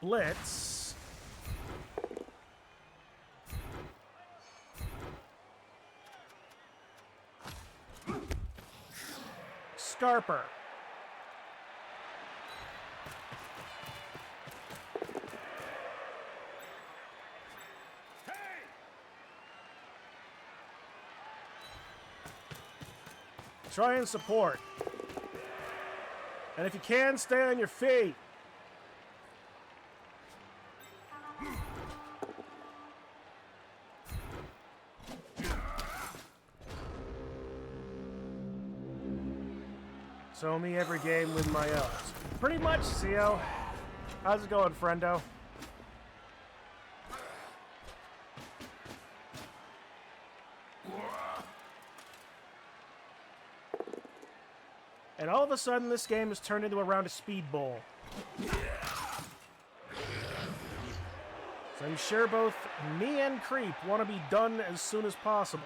Blitz. Scarper. Try and support. And if you can, stay on your feet. So me every game with my elves. Pretty much, CO. How's it going, friendo? And all of a sudden, this game has turned into a round of Speed Bowl. So I'm sure both me and Creep want to be done as soon as possible.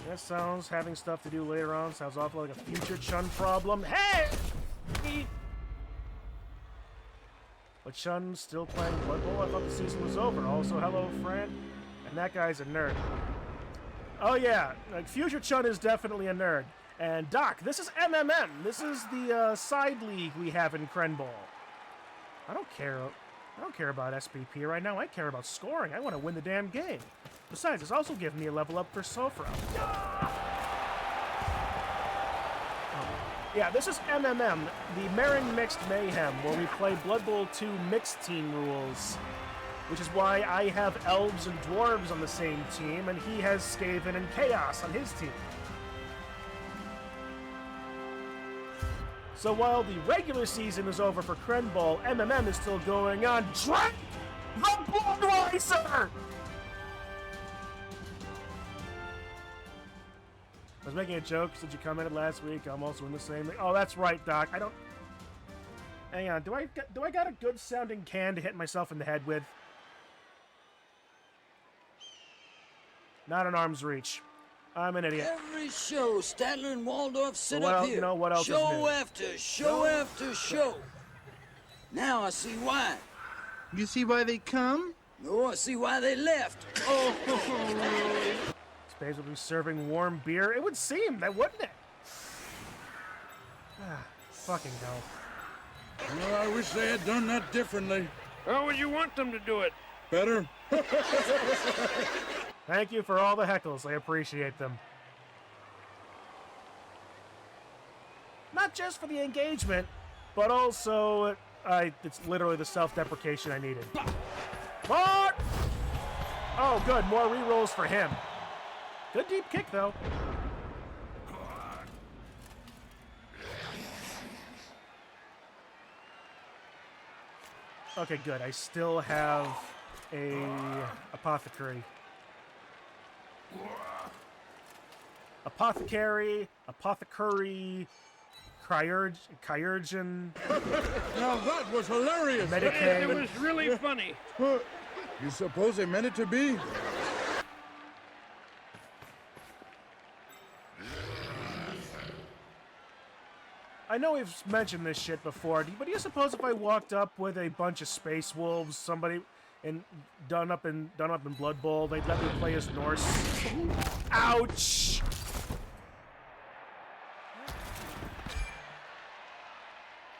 That sounds, having stuff to do later on, sounds awful like a future Chun problem. Hey! But Chun's still playing Blood Bowl? I thought the season was over. Also, hello, friend. And that guy's a nerd. Oh yeah, like Future Chun is definitely a nerd. And Doc, this is MMM. This is the side league we have in Kren Bowl. I don't care about SPP right now. I care about scoring. I want to win the damn game. Besides, it's also giving me a level up for Sofra. Yeah, this is MMM, the Marin Mixed Mayhem, where we play Blood Bowl 2 mixed team rules. Which is why I have elves and dwarves on the same team, and he has Skaven and Chaos on his team. So while the regular season is over for Kren Bowl, MMM is still going on. Drink the Bloodweiser! I was making a joke since you commented last week. I'm also in the same. Oh, that's right, Doc. I don't. Hang on. Do I got a good sounding can to hit myself in the head with? Not an arm's reach. I'm an idiot. Every show, Statler and Waldorf sit Well, up here. you know what else is show new? after show after show. Now I see why. You see why they come? No, I see why they left. Oh, Spades will be serving warm beer. It would seem that, wouldn't it? Ah, fucking hell. Well, I wish they had done that differently. How would you want them to do it? Better. Thank you for all the heckles. I appreciate them. Not just for the engagement, but also, it's literally the self-deprecation I needed. More! Oh, good. More rerolls for him. Good deep kick, though. Okay, good. I still have a apothecary. Apothecary, Chirurgeon, Now that was hilarious. It Medicaid. was really funny. You suppose they meant it to be? I know we've mentioned this shit before, but do you suppose if I walked up with a bunch of space wolves, somebody done up in Blood Bowl, they'd let me play as Norse? Ouch!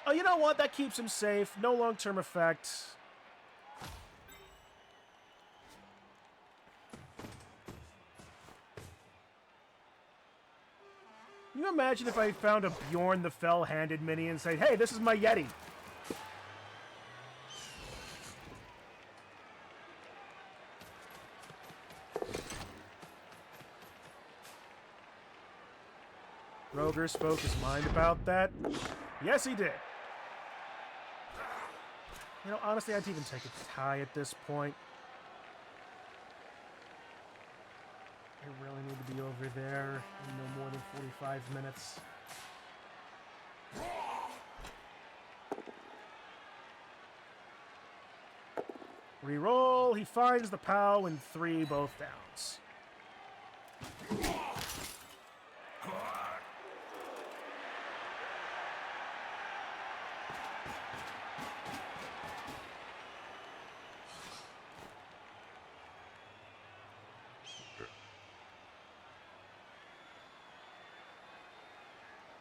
Oh, you know what? That keeps him safe. No long-term effect. Can you imagine if I found a Bjorn the Fell-handed mini and said, hey, this is my Yeti? Roger spoke his mind about that. Yes, he did. You know, honestly, I'd even take a tie at this point. I really need to be over there in no more than 45 minutes. Reroll. He finds the POW in 3 both downs.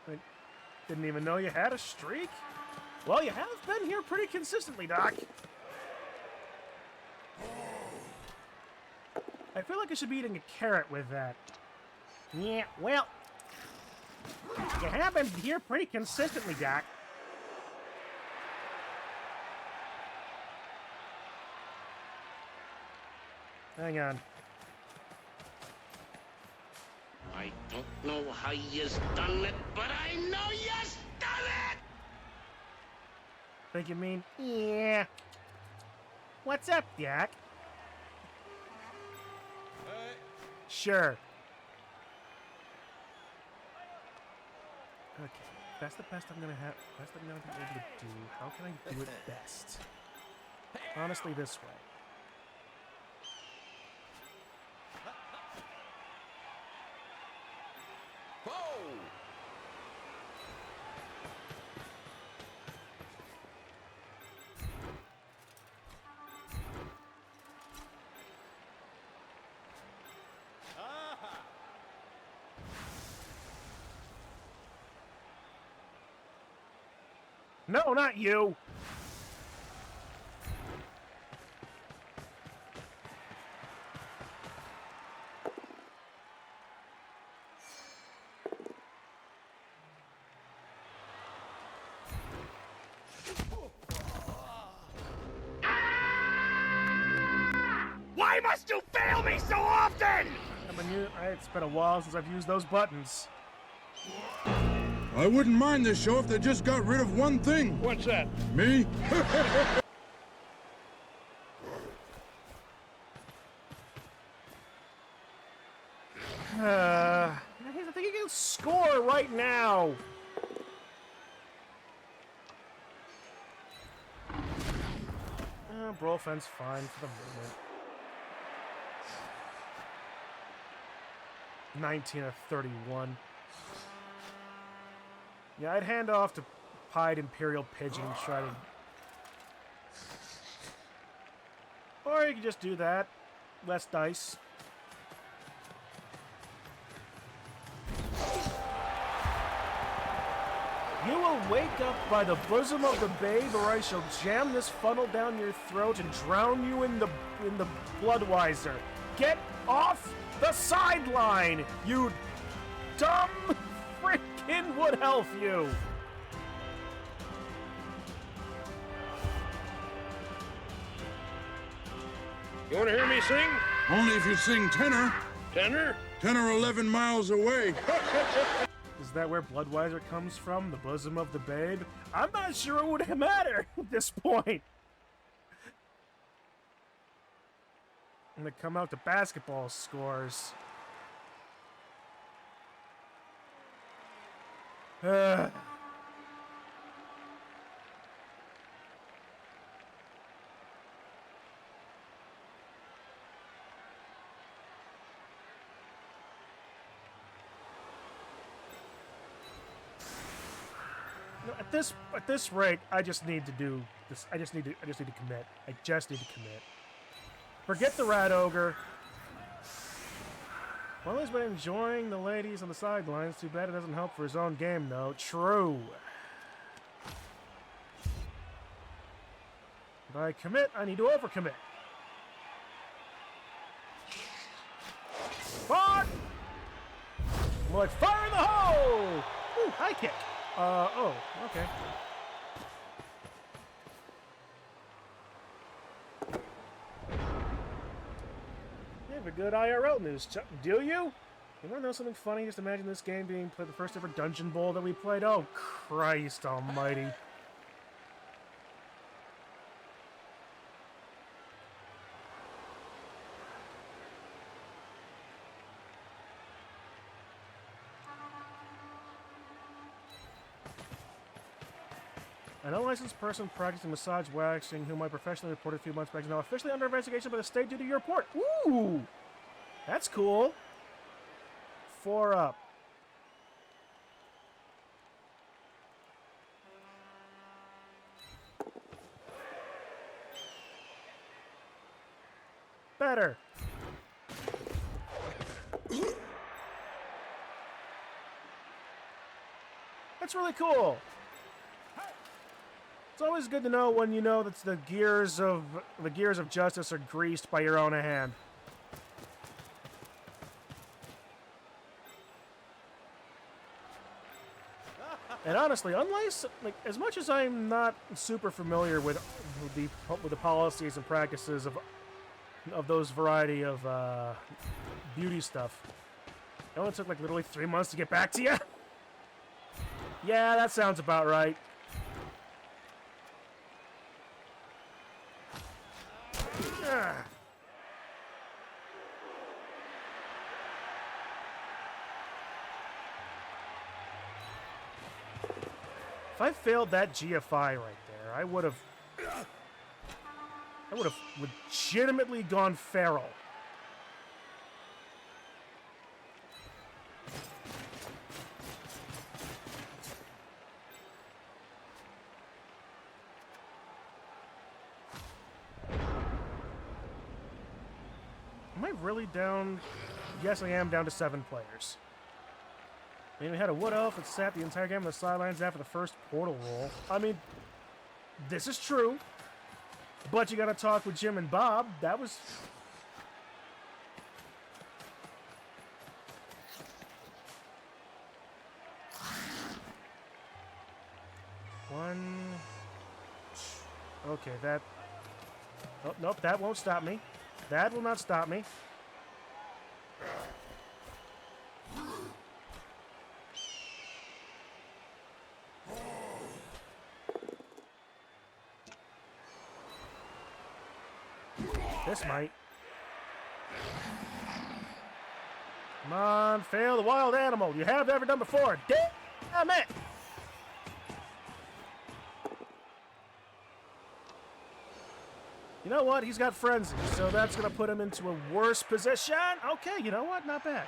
I didn't even know you had a streak? Well, you have been here pretty consistently, Doc. I feel like I should be eating a carrot with that. Yeah, well, you have been here pretty consistently, Doc. Hang on. I don't know how you's done it, but I know you's done it! Think you mean? Yeah. What's up, Doc? Sure. Okay, that's the best I'm gonna have. Best I'm gonna be able to do. How can I do it best? Honestly, this way. No, not you! Why must you fail me so often? It's been a while since I've used those buttons. I wouldn't mind this show if they just got rid of one thing. What's that? Me? I think you can score right now. Brawl fence fine for the moment. 19 of 31. Yeah, I'd hand off to Pied Imperial Pigeon and try to... Or you could just do that. Less dice. You will wake up by the bosom of the babe, or I shall jam this funnel down your throat and drown you in the Bloodweiser. Get off the sideline, you dumb freaking wood elf, you! You want to hear me sing? Only if you sing tenor. Tenor? 10 or 11 miles away. Is that where Bloodweiser comes from? The bosom of the babe? I'm not sure it would matter at this point. I'm gonna come out to basketball scores. No, at this rate, I just need to do this. I just need to commit. I just need to commit. Forget the rat ogre. Well, he's been enjoying the ladies on the sidelines. Too bad it doesn't help for his own game, though. True. If I commit, I need to overcommit. Fire! Like fire in the hole! Ooh, high kick. Oh, okay. You have a good IRL news, do you? You want to know something funny? Just imagine this game being played the first ever Dungeon Bowl that we played. Oh, Christ almighty. An unlicensed person practicing massage waxing, whom I professionally reported a few months back, is now officially under investigation by the state due to your report. Ooh! That's cool. 4 up. Better. That's really cool. It's always good to know when you know that the gears of justice are greased by your own hand. And honestly, as much as I'm not super familiar with the policies and practices of those variety of beauty stuff, it only took like literally 3 months to get back to you. Yeah, that sounds about right. If I failed that GFI right there, I would have legitimately gone feral. Am I really down? Yes, I am down to 7 players. I mean, we had a wood elf that sat the entire game on the sidelines after the first portal roll. I mean, This is true. But you gotta talk with Jim and Bob. That was... One... Okay, that... Oh, nope, that won't stop me. That will not stop me. This might. Come on, fail the wild animal. You have ever done before. Damn it! You know what? He's got frenzy, so that's going to put him into a worse position. Okay, you know what? Not bad.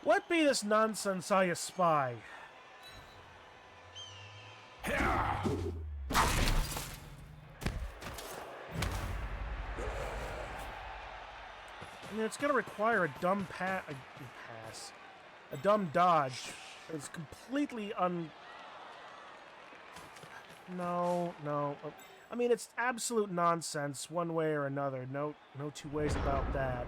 What be this nonsense I espy? I mean, it's going to require a dumb pass. A dumb dodge. It's completely No. I mean, it's absolute nonsense one way or another. No two ways about that.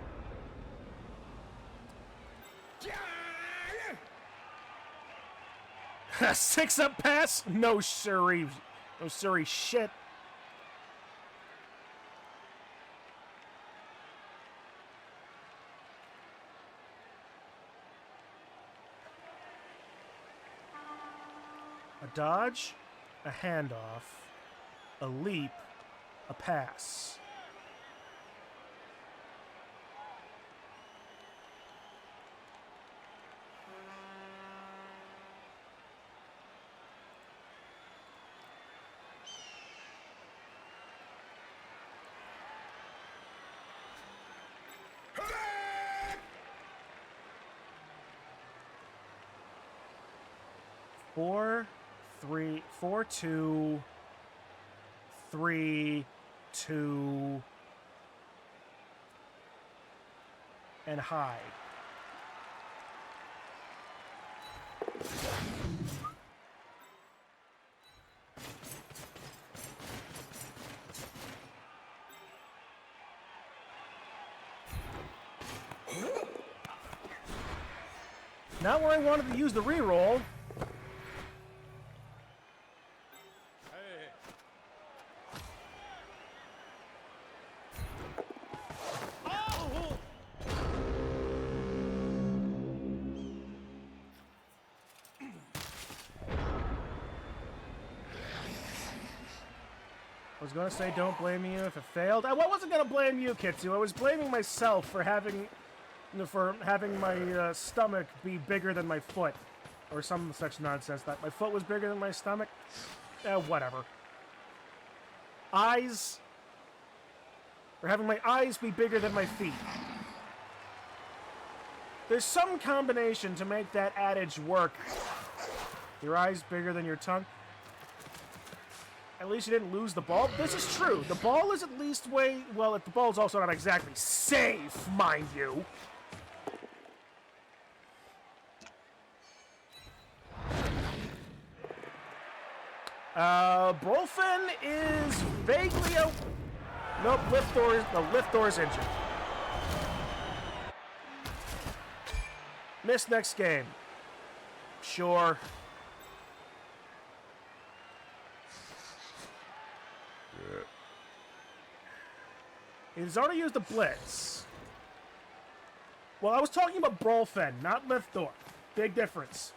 Six-up pass? No siree. No siree shit. A dodge, a handoff, a leap, a pass. Four, two, 3, 2, and hide. Not where I wanted to use the reroll. I was going to say don't blame you if it failed. I wasn't going to blame you, Kitsu. I was blaming myself for having my stomach be bigger than my foot. Or some such nonsense. That my foot was bigger than my stomach. Whatever. Eyes. Or having my eyes be bigger than my feet. There's some combination to make that adage work. Your eyes bigger than your tongue. At least you didn't lose the ball. This is true. The ball is at least way... Well, the ball's also not exactly safe, mind you. Brolfin is vaguely out... Nope, lift door's injured. Miss next game. Sure. He's already used the blitz. Well, I was talking about Brolfin, not Liftdoor. Big difference.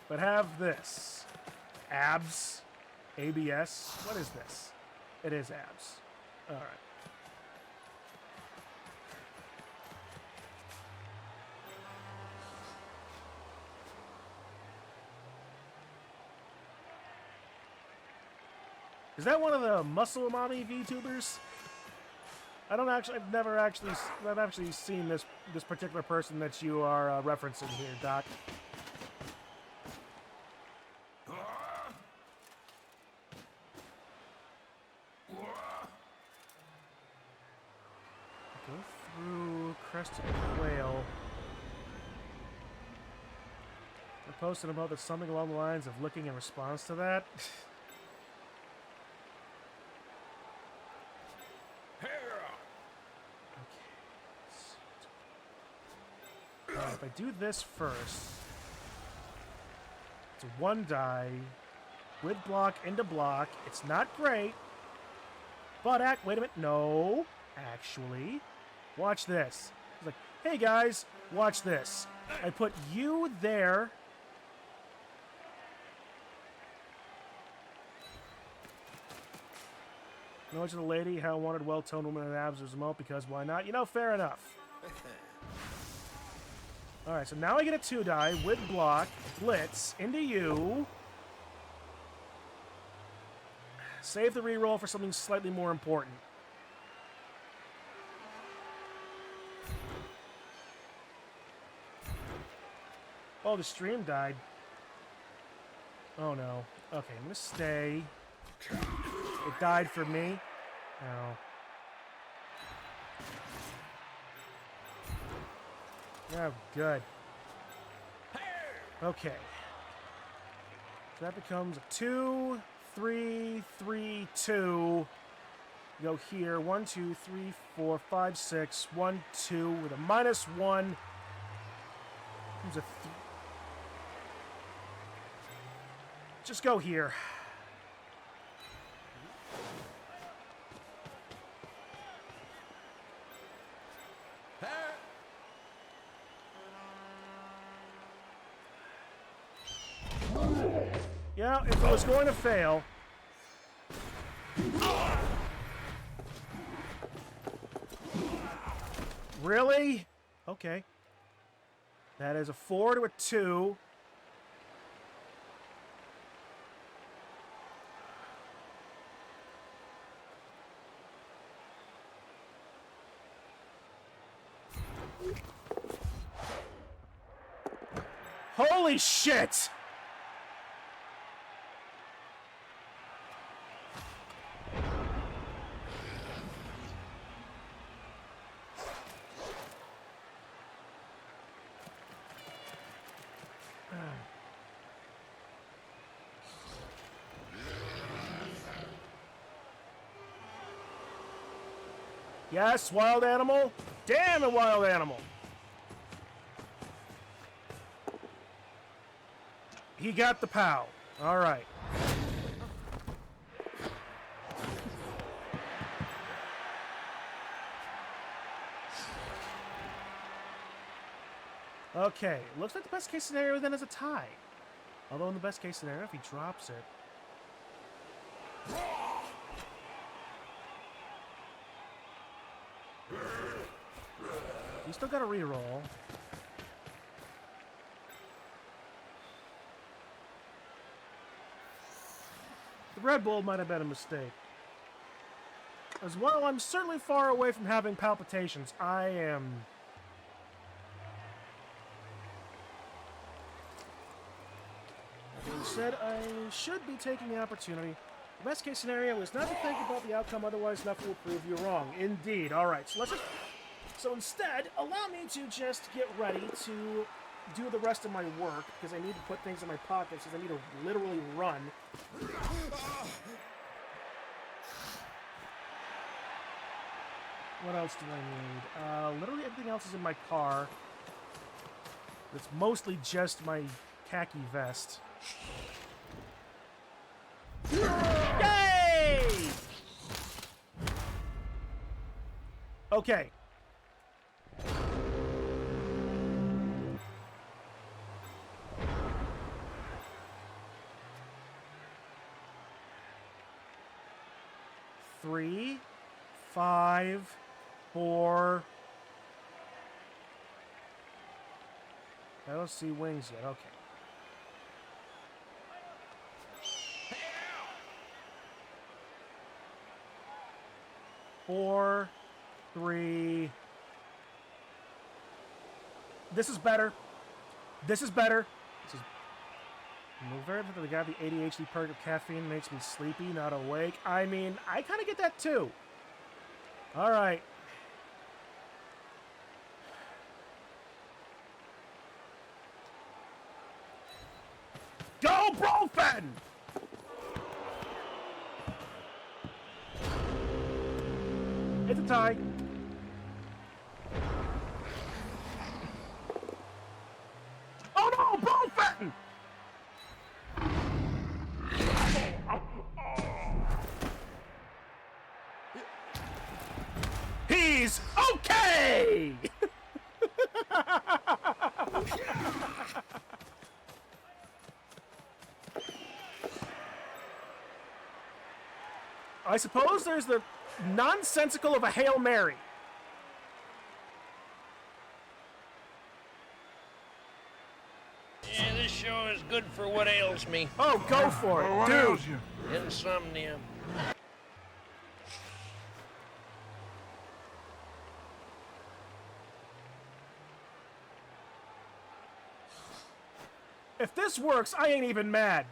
But have this. Abs. ABS. What is this? It is abs. Alright. Is that one of the Muscle Mommy VTubers? I've never actually seen this particular person that you are referencing here, Doc. Go through Crested Quail. I posted about that something along the lines of licking in response to that. If I do this first, it's a 1 die with block into block. It's not great, but wait a minute, no, actually, watch this. It's like, hey guys, watch this. I put you there. Knowledge of the lady, how wanted well-toned woman in abs was remote because why not? You know, fair enough. Alright, so now I get a 2 die with block, blitz, into you. Save the reroll for something slightly more important. Oh, the stream died. Oh no. Okay, I'm gonna stay. It died for me. Oh. Oh, good. Okay. So that becomes a 2, 3, 3, 2. Go here. 1, 2, 3, 4, 5, 6. 1, 2 with a -1. There's a just go here. Yeah, if it was going to fail. Really? Okay. That is a 4 to a 2. Holy shit! Yes, wild animal. Damn a wild animal. He got the POW. All right. Okay, looks like the best case scenario then is a tie. Although in the best case scenario, if he drops it. He's still got a reroll. The Red Bull might have been a mistake. As well, I'm certainly far away from having palpitations. I am... That being said, I should be taking the opportunity. The best case scenario is not to think about the outcome, otherwise nothing will prove you wrong. Indeed. Alright, so let's just... So instead, allow me to just get ready to do the rest of my work, because I need to put things in my pockets, because I need to literally run. What else do I need? Literally everything else is in my car. It's mostly just my khaki vest. Yay! Okay. Three, 5, 4. I don't see wings yet. Okay. 4, 3. This is better. This is better. This is very the guy. The ADHD perk of caffeine makes me sleepy, not awake. I mean, I kind of get that too. All right. Go, Brofen! It's a tie. Oh no, Brofen! He's okay! I suppose there's the nonsensical of a Hail Mary. Yeah, this show is good for what ails me. Oh, go for it, What dude. ails you? Insomnia. If this works, I ain't even mad.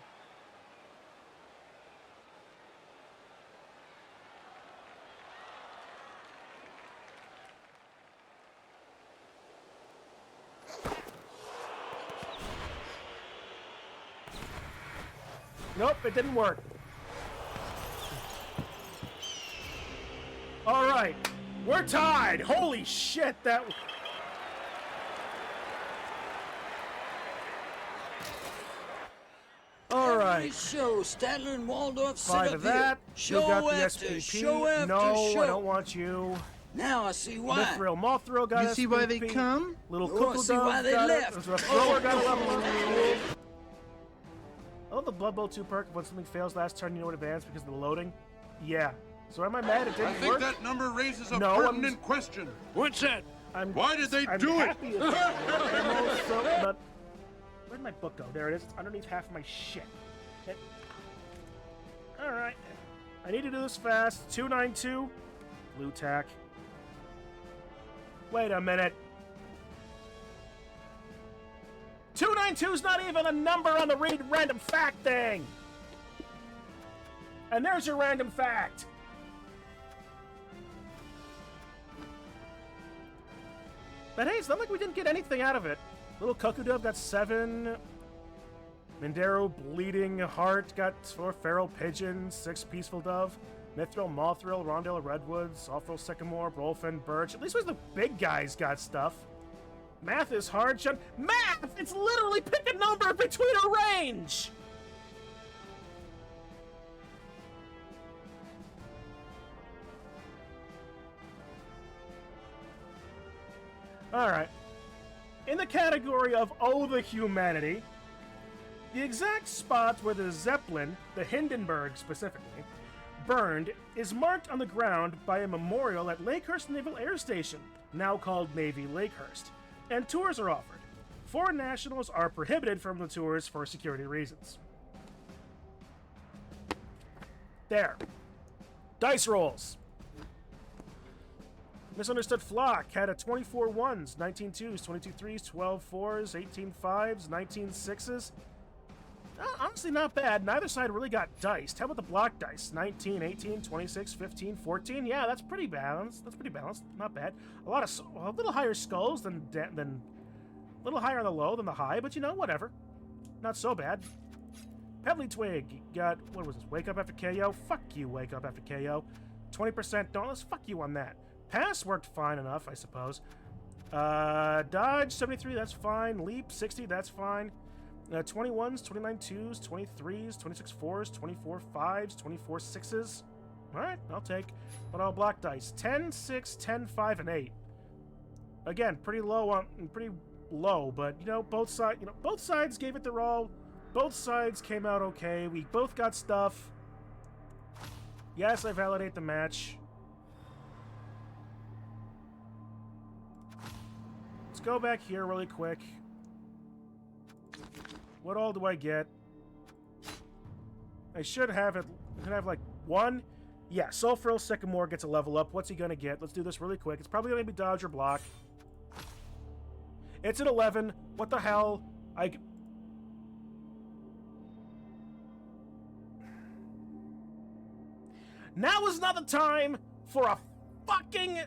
Nope, it didn't work. All right, we're tied. Holy shit, that... All right. Every show, Statler and Waldorf sit 5 up of that. here. You got the after SPP. show after No, show. I don't want you. Now I see why. Mithril, Mothrill got You see why they SPP. come? Little Oh, I Cuckoo see why Dove they got left. it. The Thrower got a level up. Oh, the Blood Bowl 2 perk. When something fails last turn, you know in advance because of the loading? Yeah. So am I mad it I didn't think work? that number raises a No, I'm- pertinent question. What's that? Why did they I'm do it? happy it's ammo, so, but where'd my book go? There it is. It's underneath half of my shit. Alright. I need to do this fast. 292. Blue tack. Wait a minute. 292's not even a number on the read random fact thing. And there's your random fact. But hey, it's not like we didn't get anything out of it. Little Cuckoo Dove got 7. Mindero Bleeding Heart got 4. Feral Pigeon, 6 Peaceful Dove. Mithril, Mothrill, Rondale Redwoods, Softrill Sycamore, Brolfin, Birch. At least the big guys got stuff. Math is hard, Sean. Math! It's literally pick a number between a range! Alright. In the category of Oh the Humanity, the exact spot where the Zeppelin, the Hindenburg specifically, burned is marked on the ground by a memorial at Lakehurst Naval Air Station, now called Navy Lakehurst, and tours are offered. Foreign nationals are prohibited from the tours for security reasons. There. Dice rolls. Misunderstood Flock had a 24 1s, 19 2s, 22 3s, 12 4s, 18 5s, 19 6s. Honestly, not bad. Neither side really got diced. How about the block dice? 19, 18, 26, 15, 14. Yeah, that's pretty balanced. That's pretty balanced. Not bad. A little higher skulls than a little higher on the low than the high, but you know, whatever. Not so bad. Pebbly Twig got, what was this? Wake Up After KO? Fuck you, Wake Up After KO. 20% Dauntless? Fuck you on that. Pass worked fine enough, I suppose. Dodge 73, that's fine. Leap 60, that's fine. 21s, 29 2s, 23s, 26 4s, 24 5s, 24 6s. Alright, I'll take. But I'll block dice. 10, 6, 10, 5, and 8. Again, pretty low, but you know, both sides gave it their all. Both sides came out okay. We both got stuff. Yes, I validate the match. Let's go back here really quick. What all do I get? I should have it. I should have like 1, Yeah, Sulfuril Sycamore gets a level up. What's he gonna get? Let's do this really quick. It's probably gonna be dodge or block. It's an 11. What the hell? Now is not the time for a fucking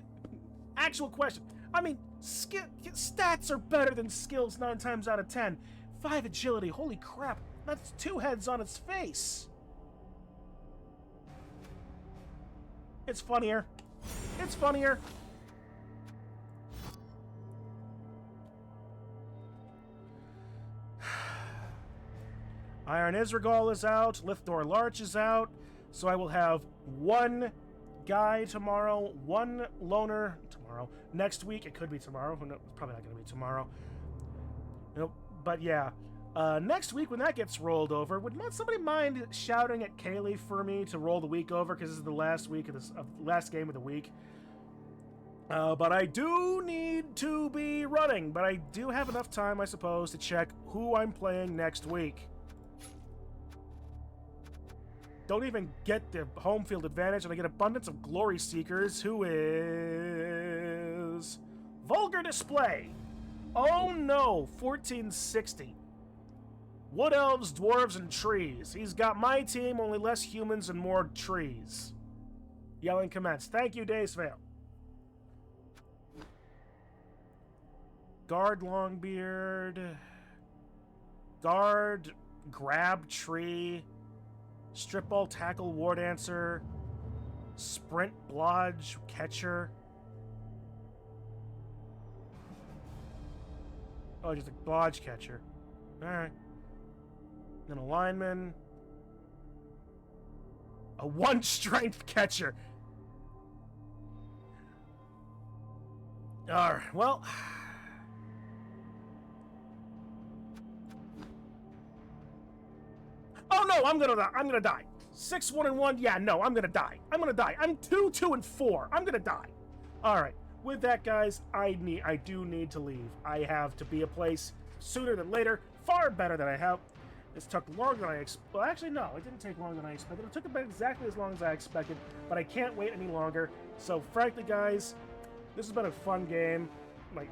actual question. I mean, stats are better than skills 9 times out of 10. 5 agility, holy crap. That's 2 heads on its face. It's funnier. It's funnier. Iron Isregal is out. Lithdor Larch is out. So I will have 1 guy tomorrow, 1 loner tomorrow. Next week, it could be tomorrow. No, it's probably not going to be tomorrow. Nope. But yeah. Next week, when that gets rolled over, would not somebody mind shouting at Kaylee for me to roll the week over? Because this is the last week of this last game of the week. But I do need to be running. But I do have enough time, I suppose, to check who I'm playing next week. Don't even get the home field advantage, and I get Abundance of Glory Seekers, who is Vulgar Display. Oh no, 1460. Wood Elves, Dwarves, and Trees. He's got my team, only less humans and more trees. Yelling commence. Thank you, Daysvale. Guard Longbeard. Guard Grab Tree. Strip Ball Tackle War Dancer. Sprint Blodge Catcher. Oh, just a Blodge Catcher. Alright. Then a lineman. A 1 strength catcher. Alright, well. Oh no, I'm gonna die. 6, 1, and 1. Yeah, no, I'm gonna die. I'm gonna die. I'm 2, 2, and 4. I'm gonna die. Alright. With that, guys, I do need to leave. I have to be a place sooner than later. Far better than I have. This took longer than I expected. Well, actually, no, it didn't take longer than I expected. It took about exactly as long as I expected, but I can't wait any longer. So, frankly, guys, this has been a fun game. My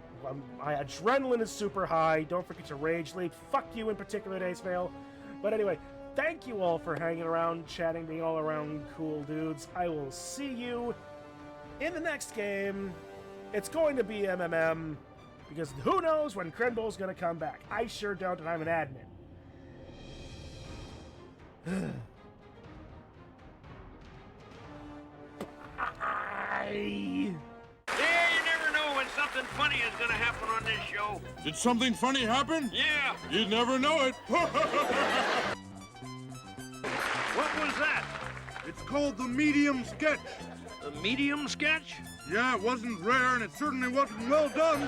adrenaline is super high. Don't forget to rage leap. Fuck you in particular, Daysvale. But anyway, thank you all for hanging around, chatting, being all around cool dudes. I will see you in the next game. It's going to be MMM, because who knows when Crenbol's going to come back. I sure don't, and I'm an admin. Yeah, you never know when something funny is gonna happen on this show. Did something funny happen? Yeah. You'd never know it. What was that? It's called the medium sketch. The medium sketch? Yeah, it wasn't rare, and it certainly wasn't well done. The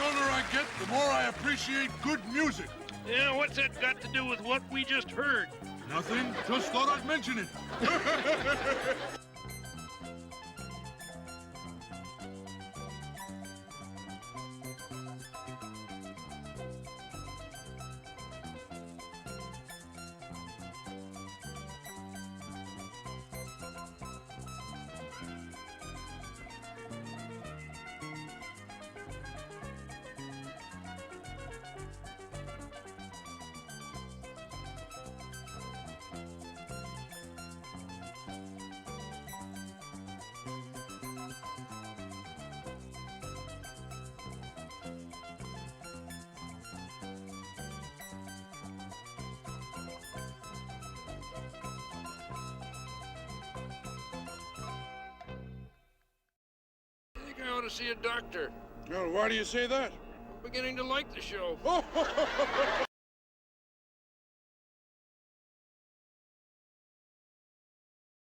older I get, the more I appreciate good music. Yeah, what's that got to do with what we just heard? Nothing, just thought I'd mention it. I think I ought to see a doctor. Well, why do you say that? I'm beginning to like the show.